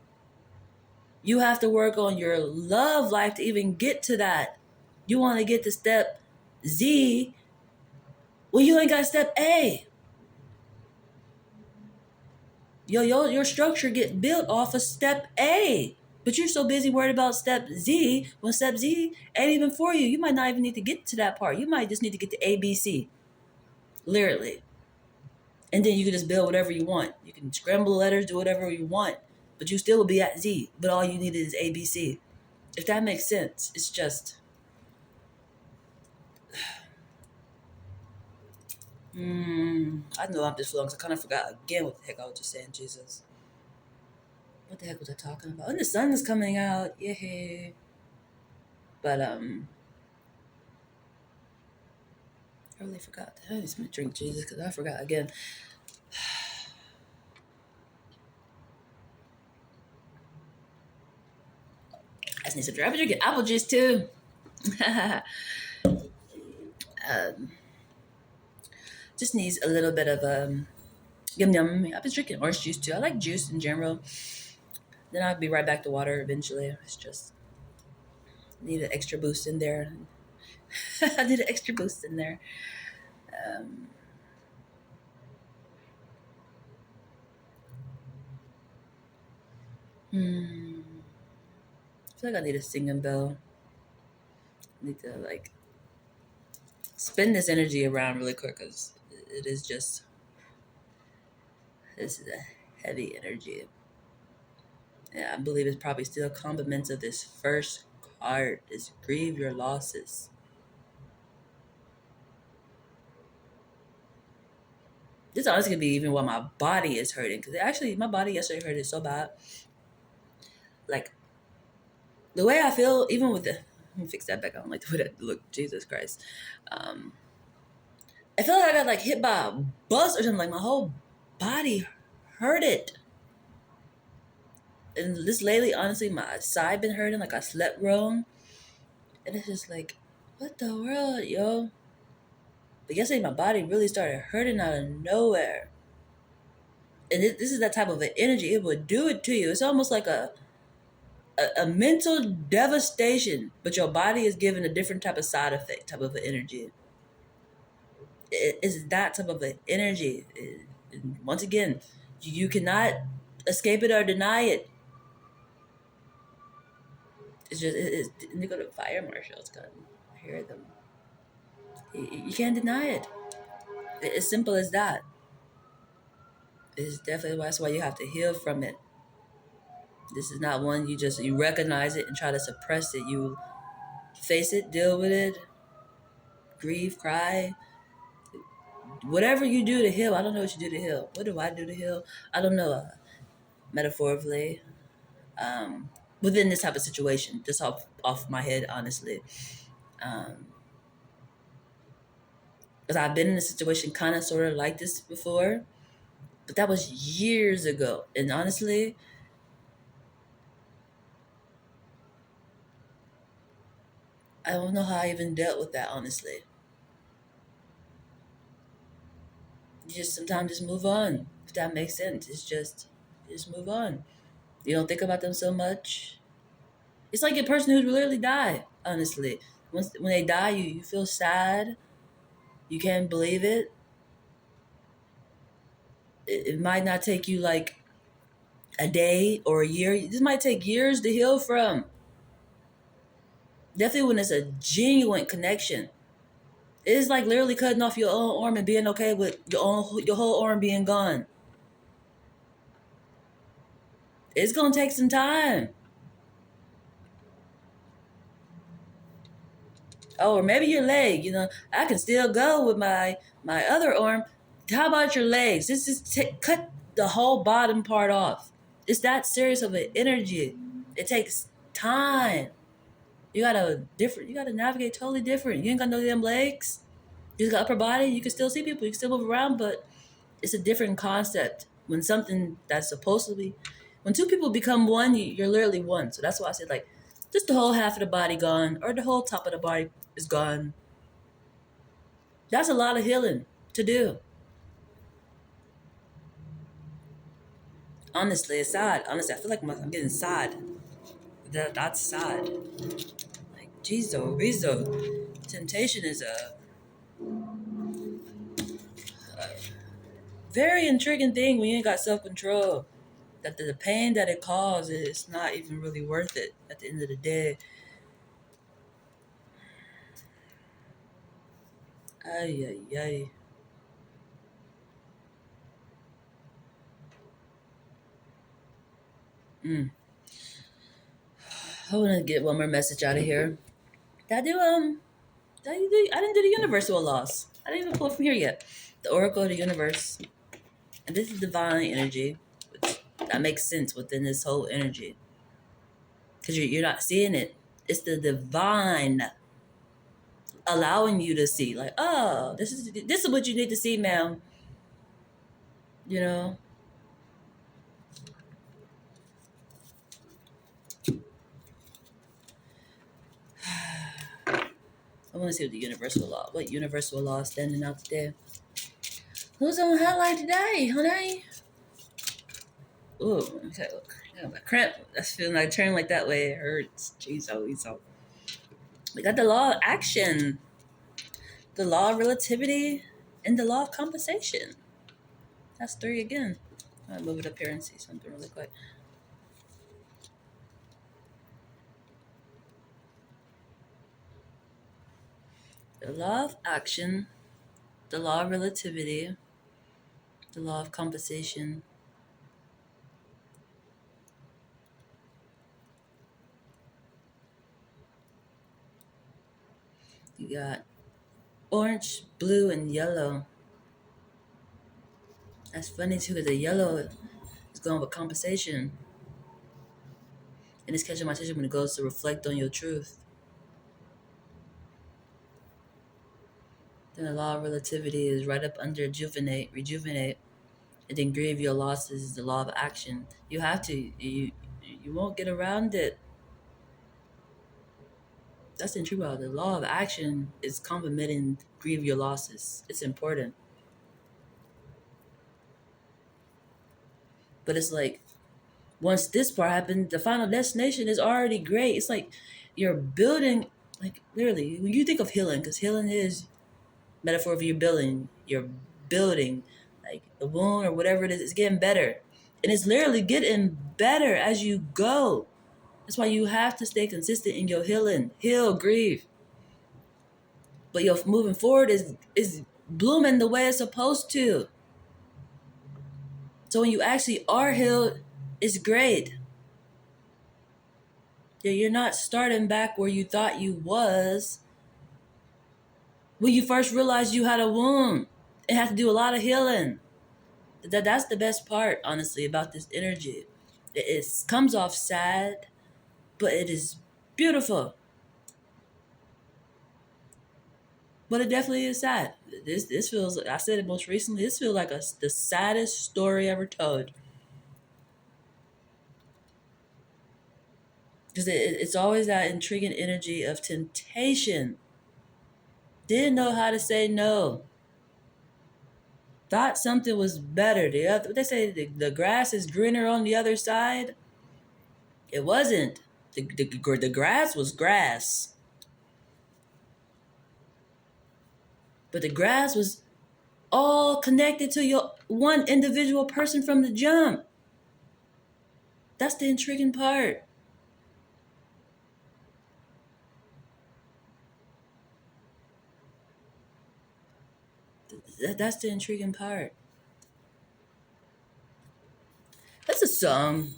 You have to work on your love life to even get to that. You want to get to step Z, well, you ain't got step A. Your structure gets built off of step A. But you're so busy worried about step Z when step Z ain't even for you. You might not even need to get to that part. You might just need to get to A, B, C. Literally. And then you can just build whatever you want. You can scramble letters, do whatever you want. But you still will be at Z. But all you need is A, B, C. If that makes sense, it's just I know I'm just flowing 'cause I kind of forgot again what the heck I was just saying. Jesus, what the heck was I talking about? And the sun is coming out, yay! But I really forgot. I just gonna drink Jesus because I forgot again. I just need some. I'm drinking apple juice too. um, just needs a little bit of yum yum. I've been drinking orange juice too. I like juice in general. Then I'll be right back to water eventually. It's just need an extra boost in there. I need an extra boost in there. Um, hmm. I feel like I need a singing bell. I need to like spin this energy around really quick because it is just this is a heavy energy. Yeah, I believe it's probably still compliments of this first card is grieve your losses. This honestly could be even why my body is hurting because actually my body yesterday hurted so bad. Like the way I feel, even with the let me fix that back. I don't like the way that look. Jesus Christ. Um, I feel like I got like hit by a bus or something. Like my whole body hurted. And this lately, honestly, my side been hurting. Like I slept wrong, and it's just like, what the world, yo? But yesterday, my body really started hurting out of nowhere. And this is that type of an energy. It would do it to you. It's almost like a mental devastation, but your body is given a different type of side effect, type of an energy. It's that type of an energy. And once again, you cannot escape it or deny it. It's just and they go to fire marshals. God, I hear them. You can't deny it. It's as simple as that. It's definitely that's why you have to heal from it. This is not one you recognize it and try to suppress it. You face it, deal with it, grieve, cry, whatever you do to heal. I don't know what you do to heal. What do I do to heal? I don't know. Metaphorically, um, within this type of situation, just off my head, honestly, because I've been in a situation kind of sort of like this before, but that was years ago, and honestly, I don't know how I even dealt with that. Honestly, you just sometimes just move on. If that makes sense, it's just you just move on. You don't think about them so much. It's like a person who literally died. Honestly, when they die, you feel sad. You can't believe it. It might not take you like a day or a year. This might take years to heal from. Definitely when it's a genuine connection. It's like literally cutting off your own arm and being okay with your whole arm being gone. It's gonna take some time. Oh, or maybe your leg. I can still go with my other arm. How about your legs? This is cut the whole bottom part off. It's that serious of an energy. It takes time. You gotta navigate totally different. You ain't got no damn legs. You just got upper body. You can still see people. You can still move around, but it's a different concept. When something that's supposed to be, when two people become one, you're literally one. So that's why I said like, just the whole half of the body gone, or the whole top of the body is gone. That's a lot of healing to do. Honestly, it's sad. Honestly, I feel like I'm getting sad. That's sad. Like, Jizo, Rizzo. Temptation is a very intriguing thing when you ain't got self control. That the pain that it causes is not even really worth it at the end of the day. Ay, ay, ay. Mm. I want to get one more message out of here. Did I do I didn't do the universal laws. I didn't even pull it from here yet. The oracle of the universe, and this is divine energy, which that makes sense within this whole energy because you're not seeing it. It's the divine allowing you to see, like, oh, this is what you need to see, ma'am. You know, I want to see what universal law is standing out today. Who's on highlight today, honey? Ooh, okay, look. Yeah, my cramp. That's feeling like turning like that way. It hurts. Jeez, oh, so. We got the law of action, the law of relativity, and the law of compensation. That's three again. I'll move it up here and see something really quick. The law of action, the law of relativity, the law of compensation. You got orange, blue, and yellow. That's funny too, because the yellow is going with compensation. And it's catching my attention when it goes to reflect on your truth. Then the law of relativity is right up under rejuvenate, and then grieve your losses is the law of action. You have to. You won't get around it. That's the truth about it. The law of action is complementing grieve your losses. It's important. But it's like once this part happened, the final destination is already great. It's like you're building, like literally, when you think of healing, because healing is metaphor of your building, you're building, like the wound or whatever it is, it's getting better. And it's literally getting better as you go. That's why you have to stay consistent in your healing. Heal, grieve. But your moving forward is blooming the way it's supposed to. So when you actually are healed, it's great. Yeah, you're not starting back where you thought you was when you first realized you had a wound. It had to do a lot of healing. That's the best part, honestly, about this energy. It comes off sad, but it is beautiful. But it definitely is sad. This feels. I said it most recently. This feels like the saddest story ever told. Because it's always that intriguing energy of temptation. Didn't know how to say no. Thought something was better. What they say, the grass is greener on the other side. It wasn't. The grass was grass, but the grass was all connected to your one individual person from the jump. That's the intriguing part. That's the intriguing part. That's a song.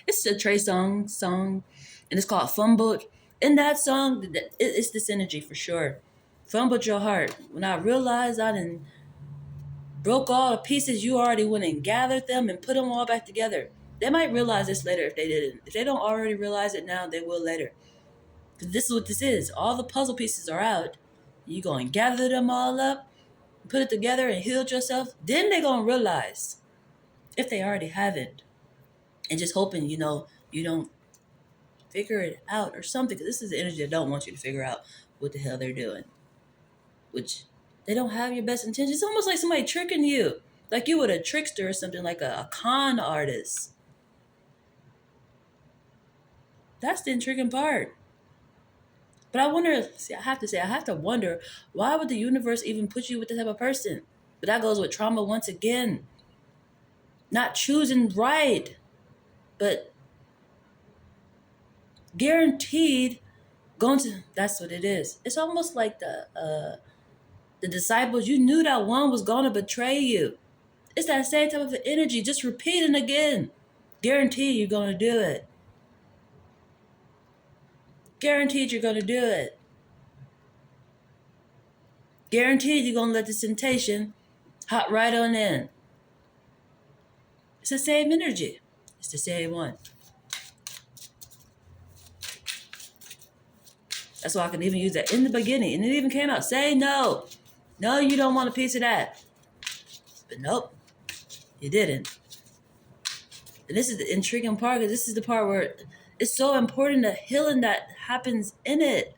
It's a Trey song, and it's called "Fumbled." In that song, it's this energy for sure. Fumbled your heart. When I realized I didn't broke all the pieces, you already went and gathered them and put them all back together. They might realize this later if they didn't. If they don't already realize it now, they will later. Because this is what this is. All the puzzle pieces are out. You go and gather them all up, put it together and heal yourself. Then they're going to realize, if they already haven't. And just hoping, you don't figure it out or something. Because this is the energy that don't want you to figure out what the hell they're doing. Which they don't have your best intentions. It's almost like somebody tricking you. Like you were a trickster or something, like a con artist. That's the intriguing part. But I wonder, see, I have to wonder, why would the universe even put you with this type of person? But that goes with trauma once again. Not choosing right, but guaranteed going to, that's what it is. It's almost like the disciples, you knew that one was going to betray you. It's that same type of energy, just repeating again. Guaranteed you're going to do it. Guaranteed you're going to do it. Guaranteed you're going to let this temptation hop right on in. It's the same energy. It's the same one. That's why I can even use that in the beginning. And it even came out. Say no. No, you don't want a piece of that. But nope, you didn't. And this is the intriguing part, because this is the part where it's so important, the healing that happens in it.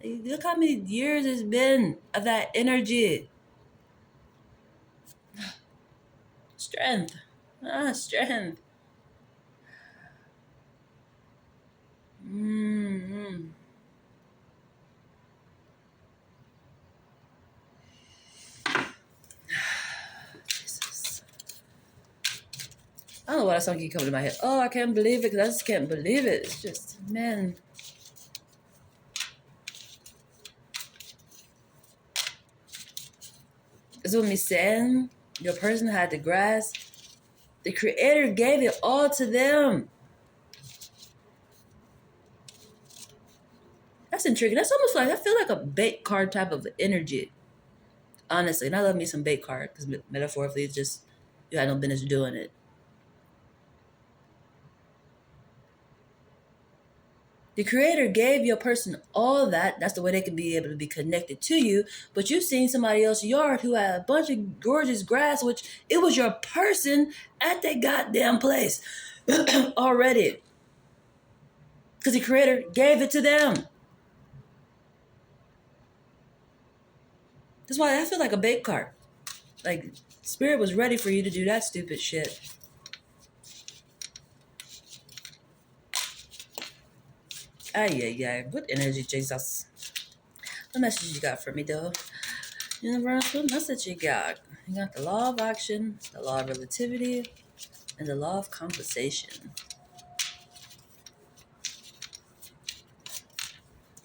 Look how many years it's been of that energy. Strength. Strength. Mm-hmm. Jesus. I don't know why that song keep coming to my head. Oh, I can't believe it, because I just can't believe it. It's just, man. It's what me saying. Your person had the grass. The Creator gave it all to them. That's intriguing. That's almost like, I feel like a bait card type of energy. Honestly, and I love me some bait card, because metaphorically, it's just, you had no business doing it. The Creator gave your person all that. That's the way they can be able to be connected to you. But you've seen somebody else's yard who had a bunch of gorgeous grass, which it was your person at that goddamn place already. Because the Creator gave it to them. That's why I feel like a bait card. Like, Spirit was ready for you to do that stupid shit. Ay. Good energy, Jesus. What message you got for me, though? Universe, what message you got? You got the law of action, the law of relativity, and the law of compensation.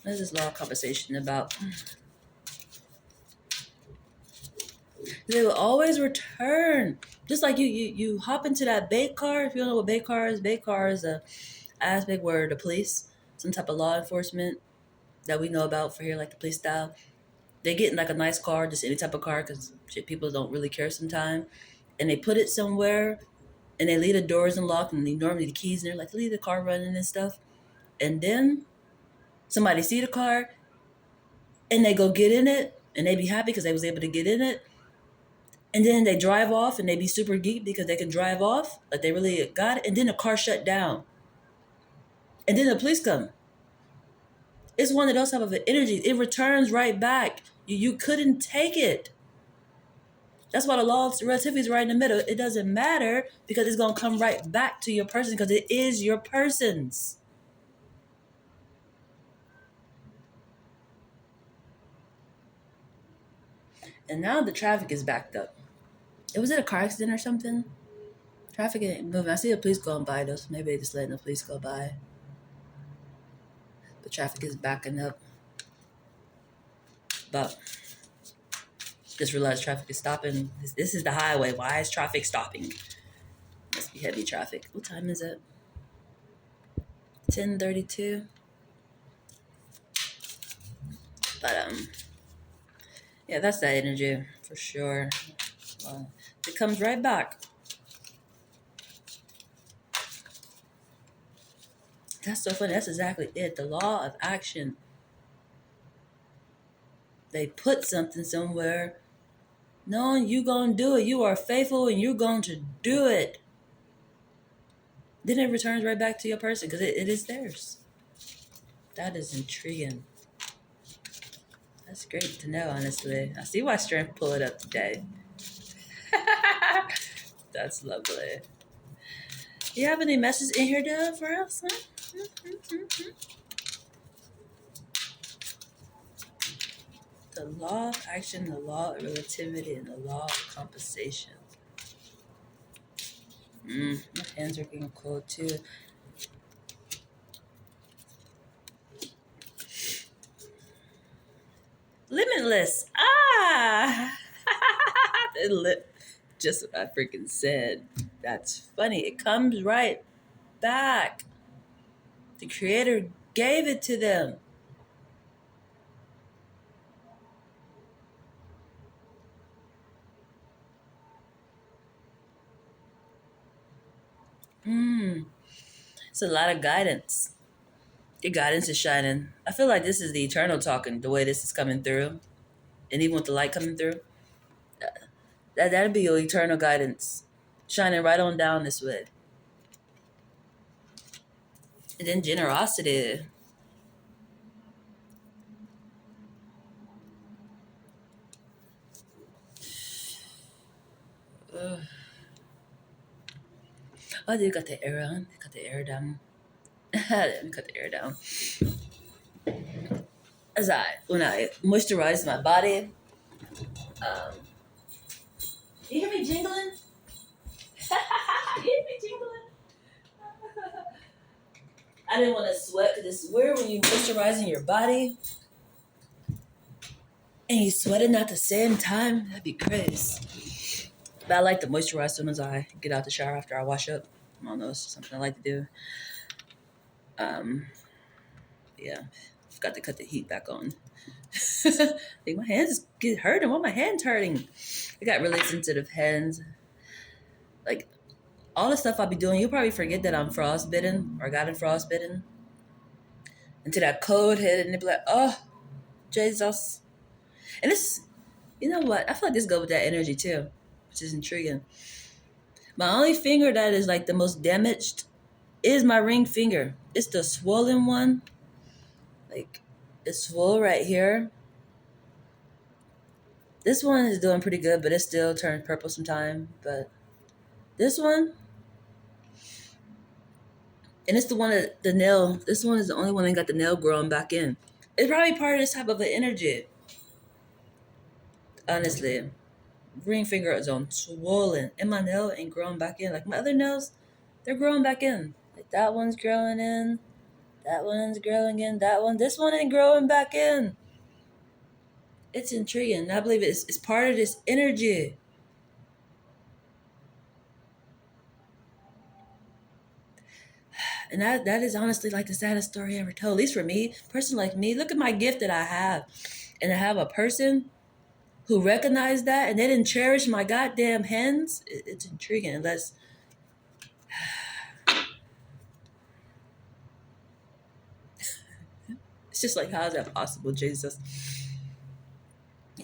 What is this law of compensation about? They will always return. Just like you hop into that bait car. If you don't know what bait car is a aspect where the police, some type of law enforcement that we know about for here, like the police style, they get in like a nice car, just any type of car, because people don't really care sometimes, and they put it somewhere, and they leave the doors unlocked, and they normally the keys, and they're like, leave the car running and stuff, and then somebody see the car, and they go get in it, and they be happy because they was able to get in it, and then they drive off, and they be super geeked because they can drive off, like they really got it, and then the car shut down, and then the police come. It's one of those type of energy. It returns right back. You couldn't take it. That's why the law of relativity is right in the middle. It doesn't matter, because it's going to come right back to your person, because it is your person's. And now the traffic is backed up. Was it a car accident or something? Traffic ain't moving. I see the police going by, though, so maybe they're just letting the police go by. The traffic is backing up. But just realized traffic is stopping. This is the highway. Why is traffic stopping? Must be heavy traffic. What time is it? 10:32. But yeah, that's that energy for sure. It comes right back. That's so funny. That's exactly it. The law of action. They put something somewhere, knowing you gonna do it. You are faithful and you're going to do it. Then it returns right back to your person, because it is theirs. That is intriguing. That's great to know, honestly. I see why Strength pull it up today. That's lovely. Do you have any messages in here, though, for us? Huh? The law of action, the law of relativity, and the law of compensation. My hands are getting cold, too. Limitless. Just what I freaking said. That's funny. It comes right back. The Creator gave it to them. Mm, it's a lot of guidance. Your guidance is shining. I feel like this is the eternal talking, the way this is coming through. And even with the light coming through, that'd be your eternal guidance. Shining right on down this way. And then generosity. Ugh. Oh, you got the air on. Cut the air down. Let me cut the air down. When I moisturize my body, um, you hear me jingling? You hear me jingling? I didn't want to sweat because it's weird when you moisturizing your body and you sweating at the same time. That'd be crazy. But I like to moisturize as soon as I get out the shower after I wash up. I don't know, it's just something I like to do. Um, yeah, forgot to cut the heat back on. Like my hands get hurting. Why my hands hurting? I got really sensitive hands. Like all the stuff I'll be doing, you'll probably forget that I'm frostbitten or gotten frostbitten until that cold hit, and they be like, "Oh, Jesus!" And this, you know what? I feel like this goes with that energy too, which is intriguing. My only finger that is like the most damaged is my ring finger. It's the swollen one. Like it's swole right here. This one is doing pretty good, but it still turns purple sometime. But this one, and it's the one that the nail. This one is the only one that got the nail growing back in. It's probably part of this type of an energy. Honestly, ring finger is on swollen, and my nail ain't growing back in. Like my other nails, they're growing back in. Like that one's growing in. That one's growing in. That one. This one ain't growing back in. It's intriguing. I believe it's part of this energy. And that is honestly like the saddest story ever told. At least for me, person like me, look at my gift that I have. And to have a person who recognized that and they didn't cherish my goddamn hands, it's intriguing. Unless it's just like, how is that possible, Jesus?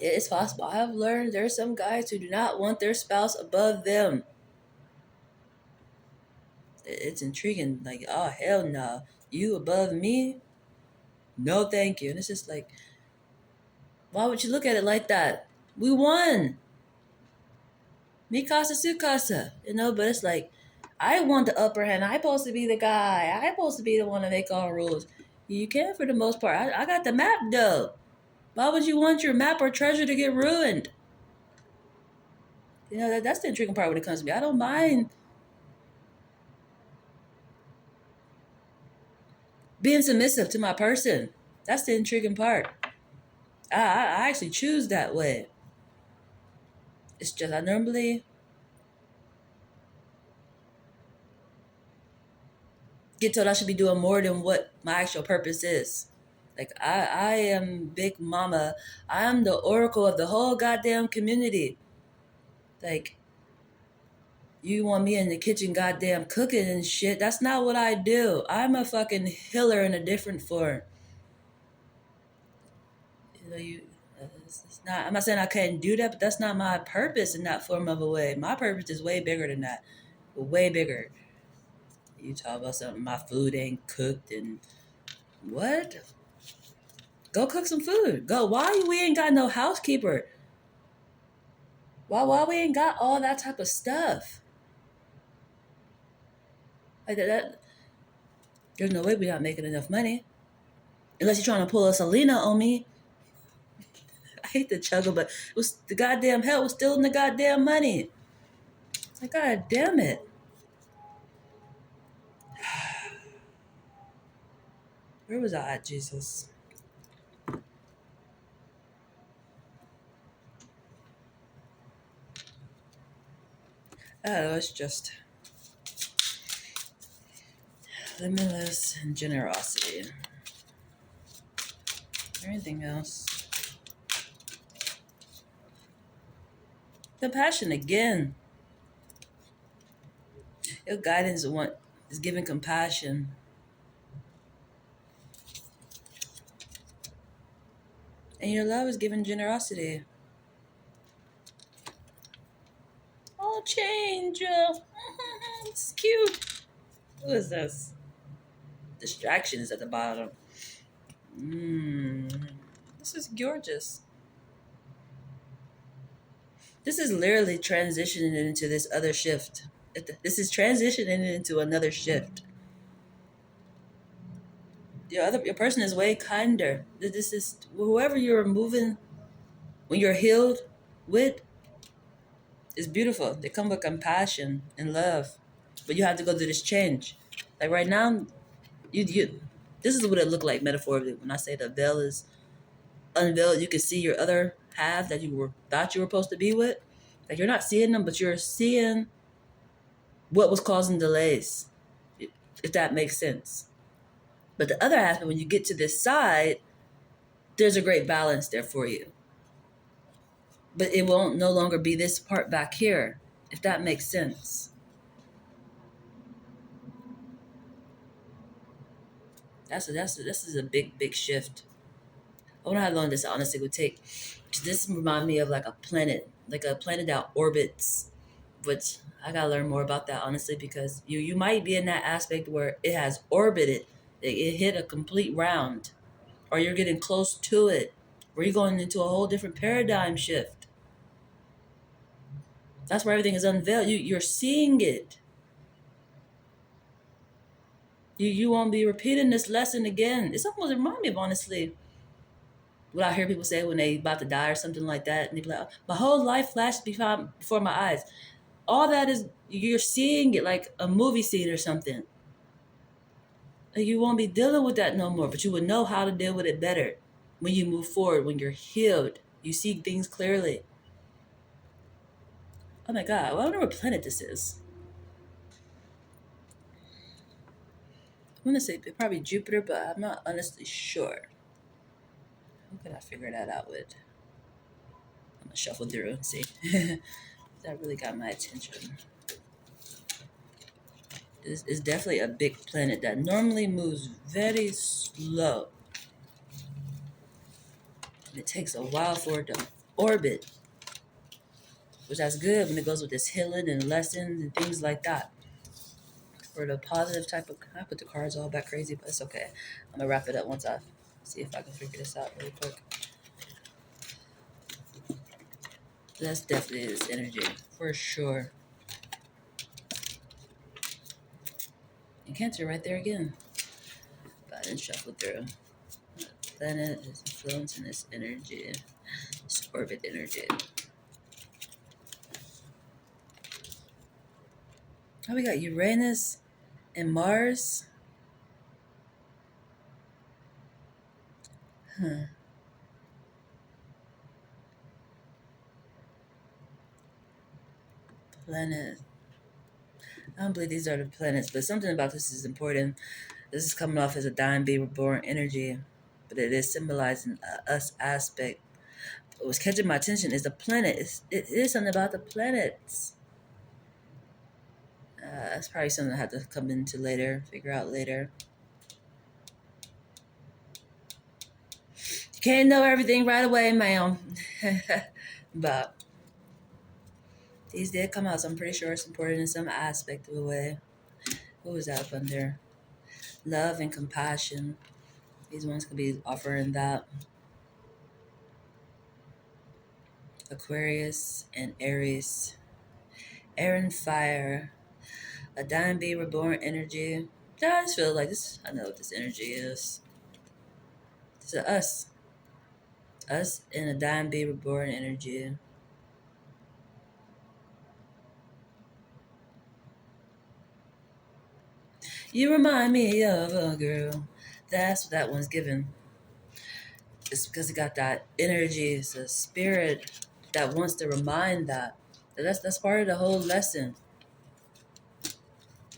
It's possible. I have learned there are some guys who do not want their spouse above them. It's intriguing. Like, oh hell no, you above me? No, thank you. And it's just like, why would you look at it like that? We won. Mi casa su casa, but it's like, I want the upper hand. I'm supposed to be the guy. I'm supposed to be the one to make all rules. You can for the most part. I got the map though. Why would you want your map or treasure to get ruined? That's the intriguing part when it comes to me. I don't mind being submissive to my person. That's the intriguing part. I actually choose that way. It's just I normally get told I should be doing more than what my actual purpose is. Like I am Big Mama. I am the oracle of the whole goddamn community. Like you want me in the kitchen goddamn cooking and shit. That's not what I do. I'm a fucking healer in a different form. You know, you it's not I'm not saying I can't do that, but that's not my purpose in that form of a way. My purpose is way bigger than that. Way bigger. You talk about something my food ain't cooked and what? Go cook some food. Go. Why we ain't got no housekeeper? Why we ain't got all that type of stuff? Like that there's no way we're not making enough money. Unless you're trying to pull a Selena on me. I hate the chuckle, but it was the goddamn hell was still in the goddamn money. It's like, God damn it. Where was I at, Jesus? I don't know, it's just limitless and generosity. Anything else? Compassion again. Your guidance is giving compassion, and your love is giving generosity. Oh, change! It's cute. Who is this? Distractions at the bottom. Mmm. This is gorgeous. This is literally transitioning into this other shift. This is transitioning into another shift. Your person is way kinder. This is whoever you're moving when you're healed with is beautiful. They come with compassion and love, but you have to go through this change. Like right now, you this is what it looked like metaphorically when I say the veil is unveiled. You can see your other half that you were thought you were supposed to be with. Like you're not seeing them, but you're seeing what was causing delays, if that makes sense. But the other aspect, when you get to this side, there's a great balance there for you. But it won't no longer be this part back here, if that makes sense. This is a big shift. I wonder how long this honestly would take. This reminds me of like a planet that orbits, which I gotta learn more about that honestly because you might be in that aspect where it has orbited, it hit a complete round, or you're getting close to it, where you're going into a whole different paradigm shift. That's where everything is unveiled. You're seeing it. You won't be repeating this lesson again. It's almost remind me of honestly what I hear people say when they about to die or something like that, and they be like, "My whole life flashed before my eyes." All that is you're seeing it like a movie scene or something. Like you won't be dealing with that no more, but you would know how to deal with it better when you move forward. When you're healed, you see things clearly. Oh my God! Well, I wonder what planet this is. I'm gonna say probably Jupiter, but I'm not honestly sure. Who can I figure that out with? I'm gonna shuffle through and see. That really got my attention. This is definitely a big planet that normally moves very slow. And it takes a while for it to orbit, which that's good when it goes with this healing and lessons and things like that. For the positive type of, I put the cards all back crazy, but it's okay. I'm gonna wrap it up once I see if I can figure this out really quick. That's definitely this energy for sure. And Cancer right there again. But I didn't shuffle through. Planet is influencing this energy, this orbit energy. Oh, we got Uranus and Mars. Huh. Planet. I don't believe these are the planets, but something about this is important. This is coming off as a dying, be reborn energy, but it is symbolizing us aspect. What was catching my attention is the planet. It is something about the planets. That's probably something I have to come into later, figure out later. You can't know everything right away, ma'am. But these did come out, so I'm pretty sure it's important in some aspect of the way. What was that up under? Love and compassion. These ones could be offering that. Aquarius and Aries. Air and fire. A dying be reborn energy. I just feel like this. I know what this energy is. This is us. Us in a dying be reborn energy. You remind me of a girl. That's what that one's given. It's because it got that energy. It's a spirit that wants to remind that. That's part of the whole lesson.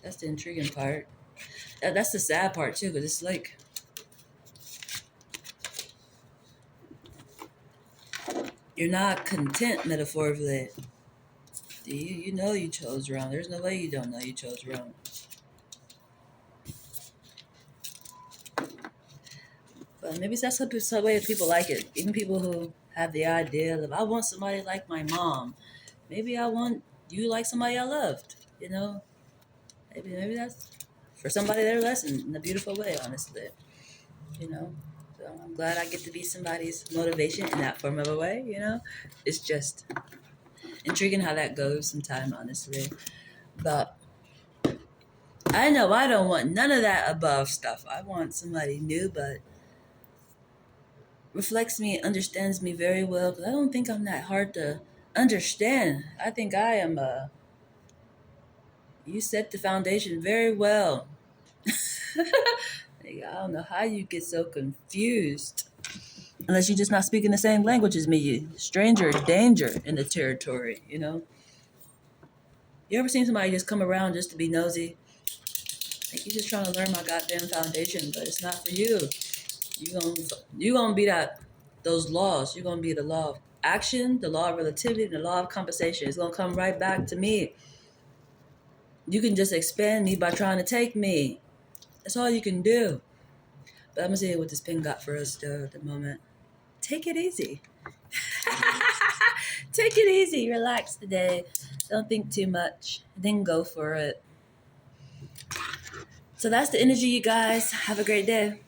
That's the intriguing part. That's the sad part too, because it's like you're not content metaphorically. You know you chose wrong. There's no way you don't know you chose wrong. But maybe that's some way people like it. Even people who have the idea of I want somebody like my mom. Maybe I want you like somebody I loved. You know, maybe that's for somebody their lesson in a beautiful way. Honestly, you know. So I'm glad I get to be somebody's motivation in that form of a way. You know, it's just intriguing how that goes sometime. Honestly, but I know I don't want none of that above stuff. I want somebody new, but reflects me, understands me very well. Because I don't think I'm that hard to understand. I think I am. You set the foundation very well. Like, I don't know how you get so confused. Unless you're just not speaking the same language as me. You stranger danger in the territory. You know. You ever seen somebody just come around just to be nosy? Like you're just trying to learn my goddamn foundation, but it's not for you. You gonna be that those laws. You're gonna be the law of action, the law of relativity, and the law of compensation. It's gonna come right back to me. You can just expand me by trying to take me. That's all you can do. But I'm gonna see what this pin got for us though at the moment. Take it easy. Take it easy. Relax today. Don't think too much. Then go for it. So that's the energy, you guys. Have a great day.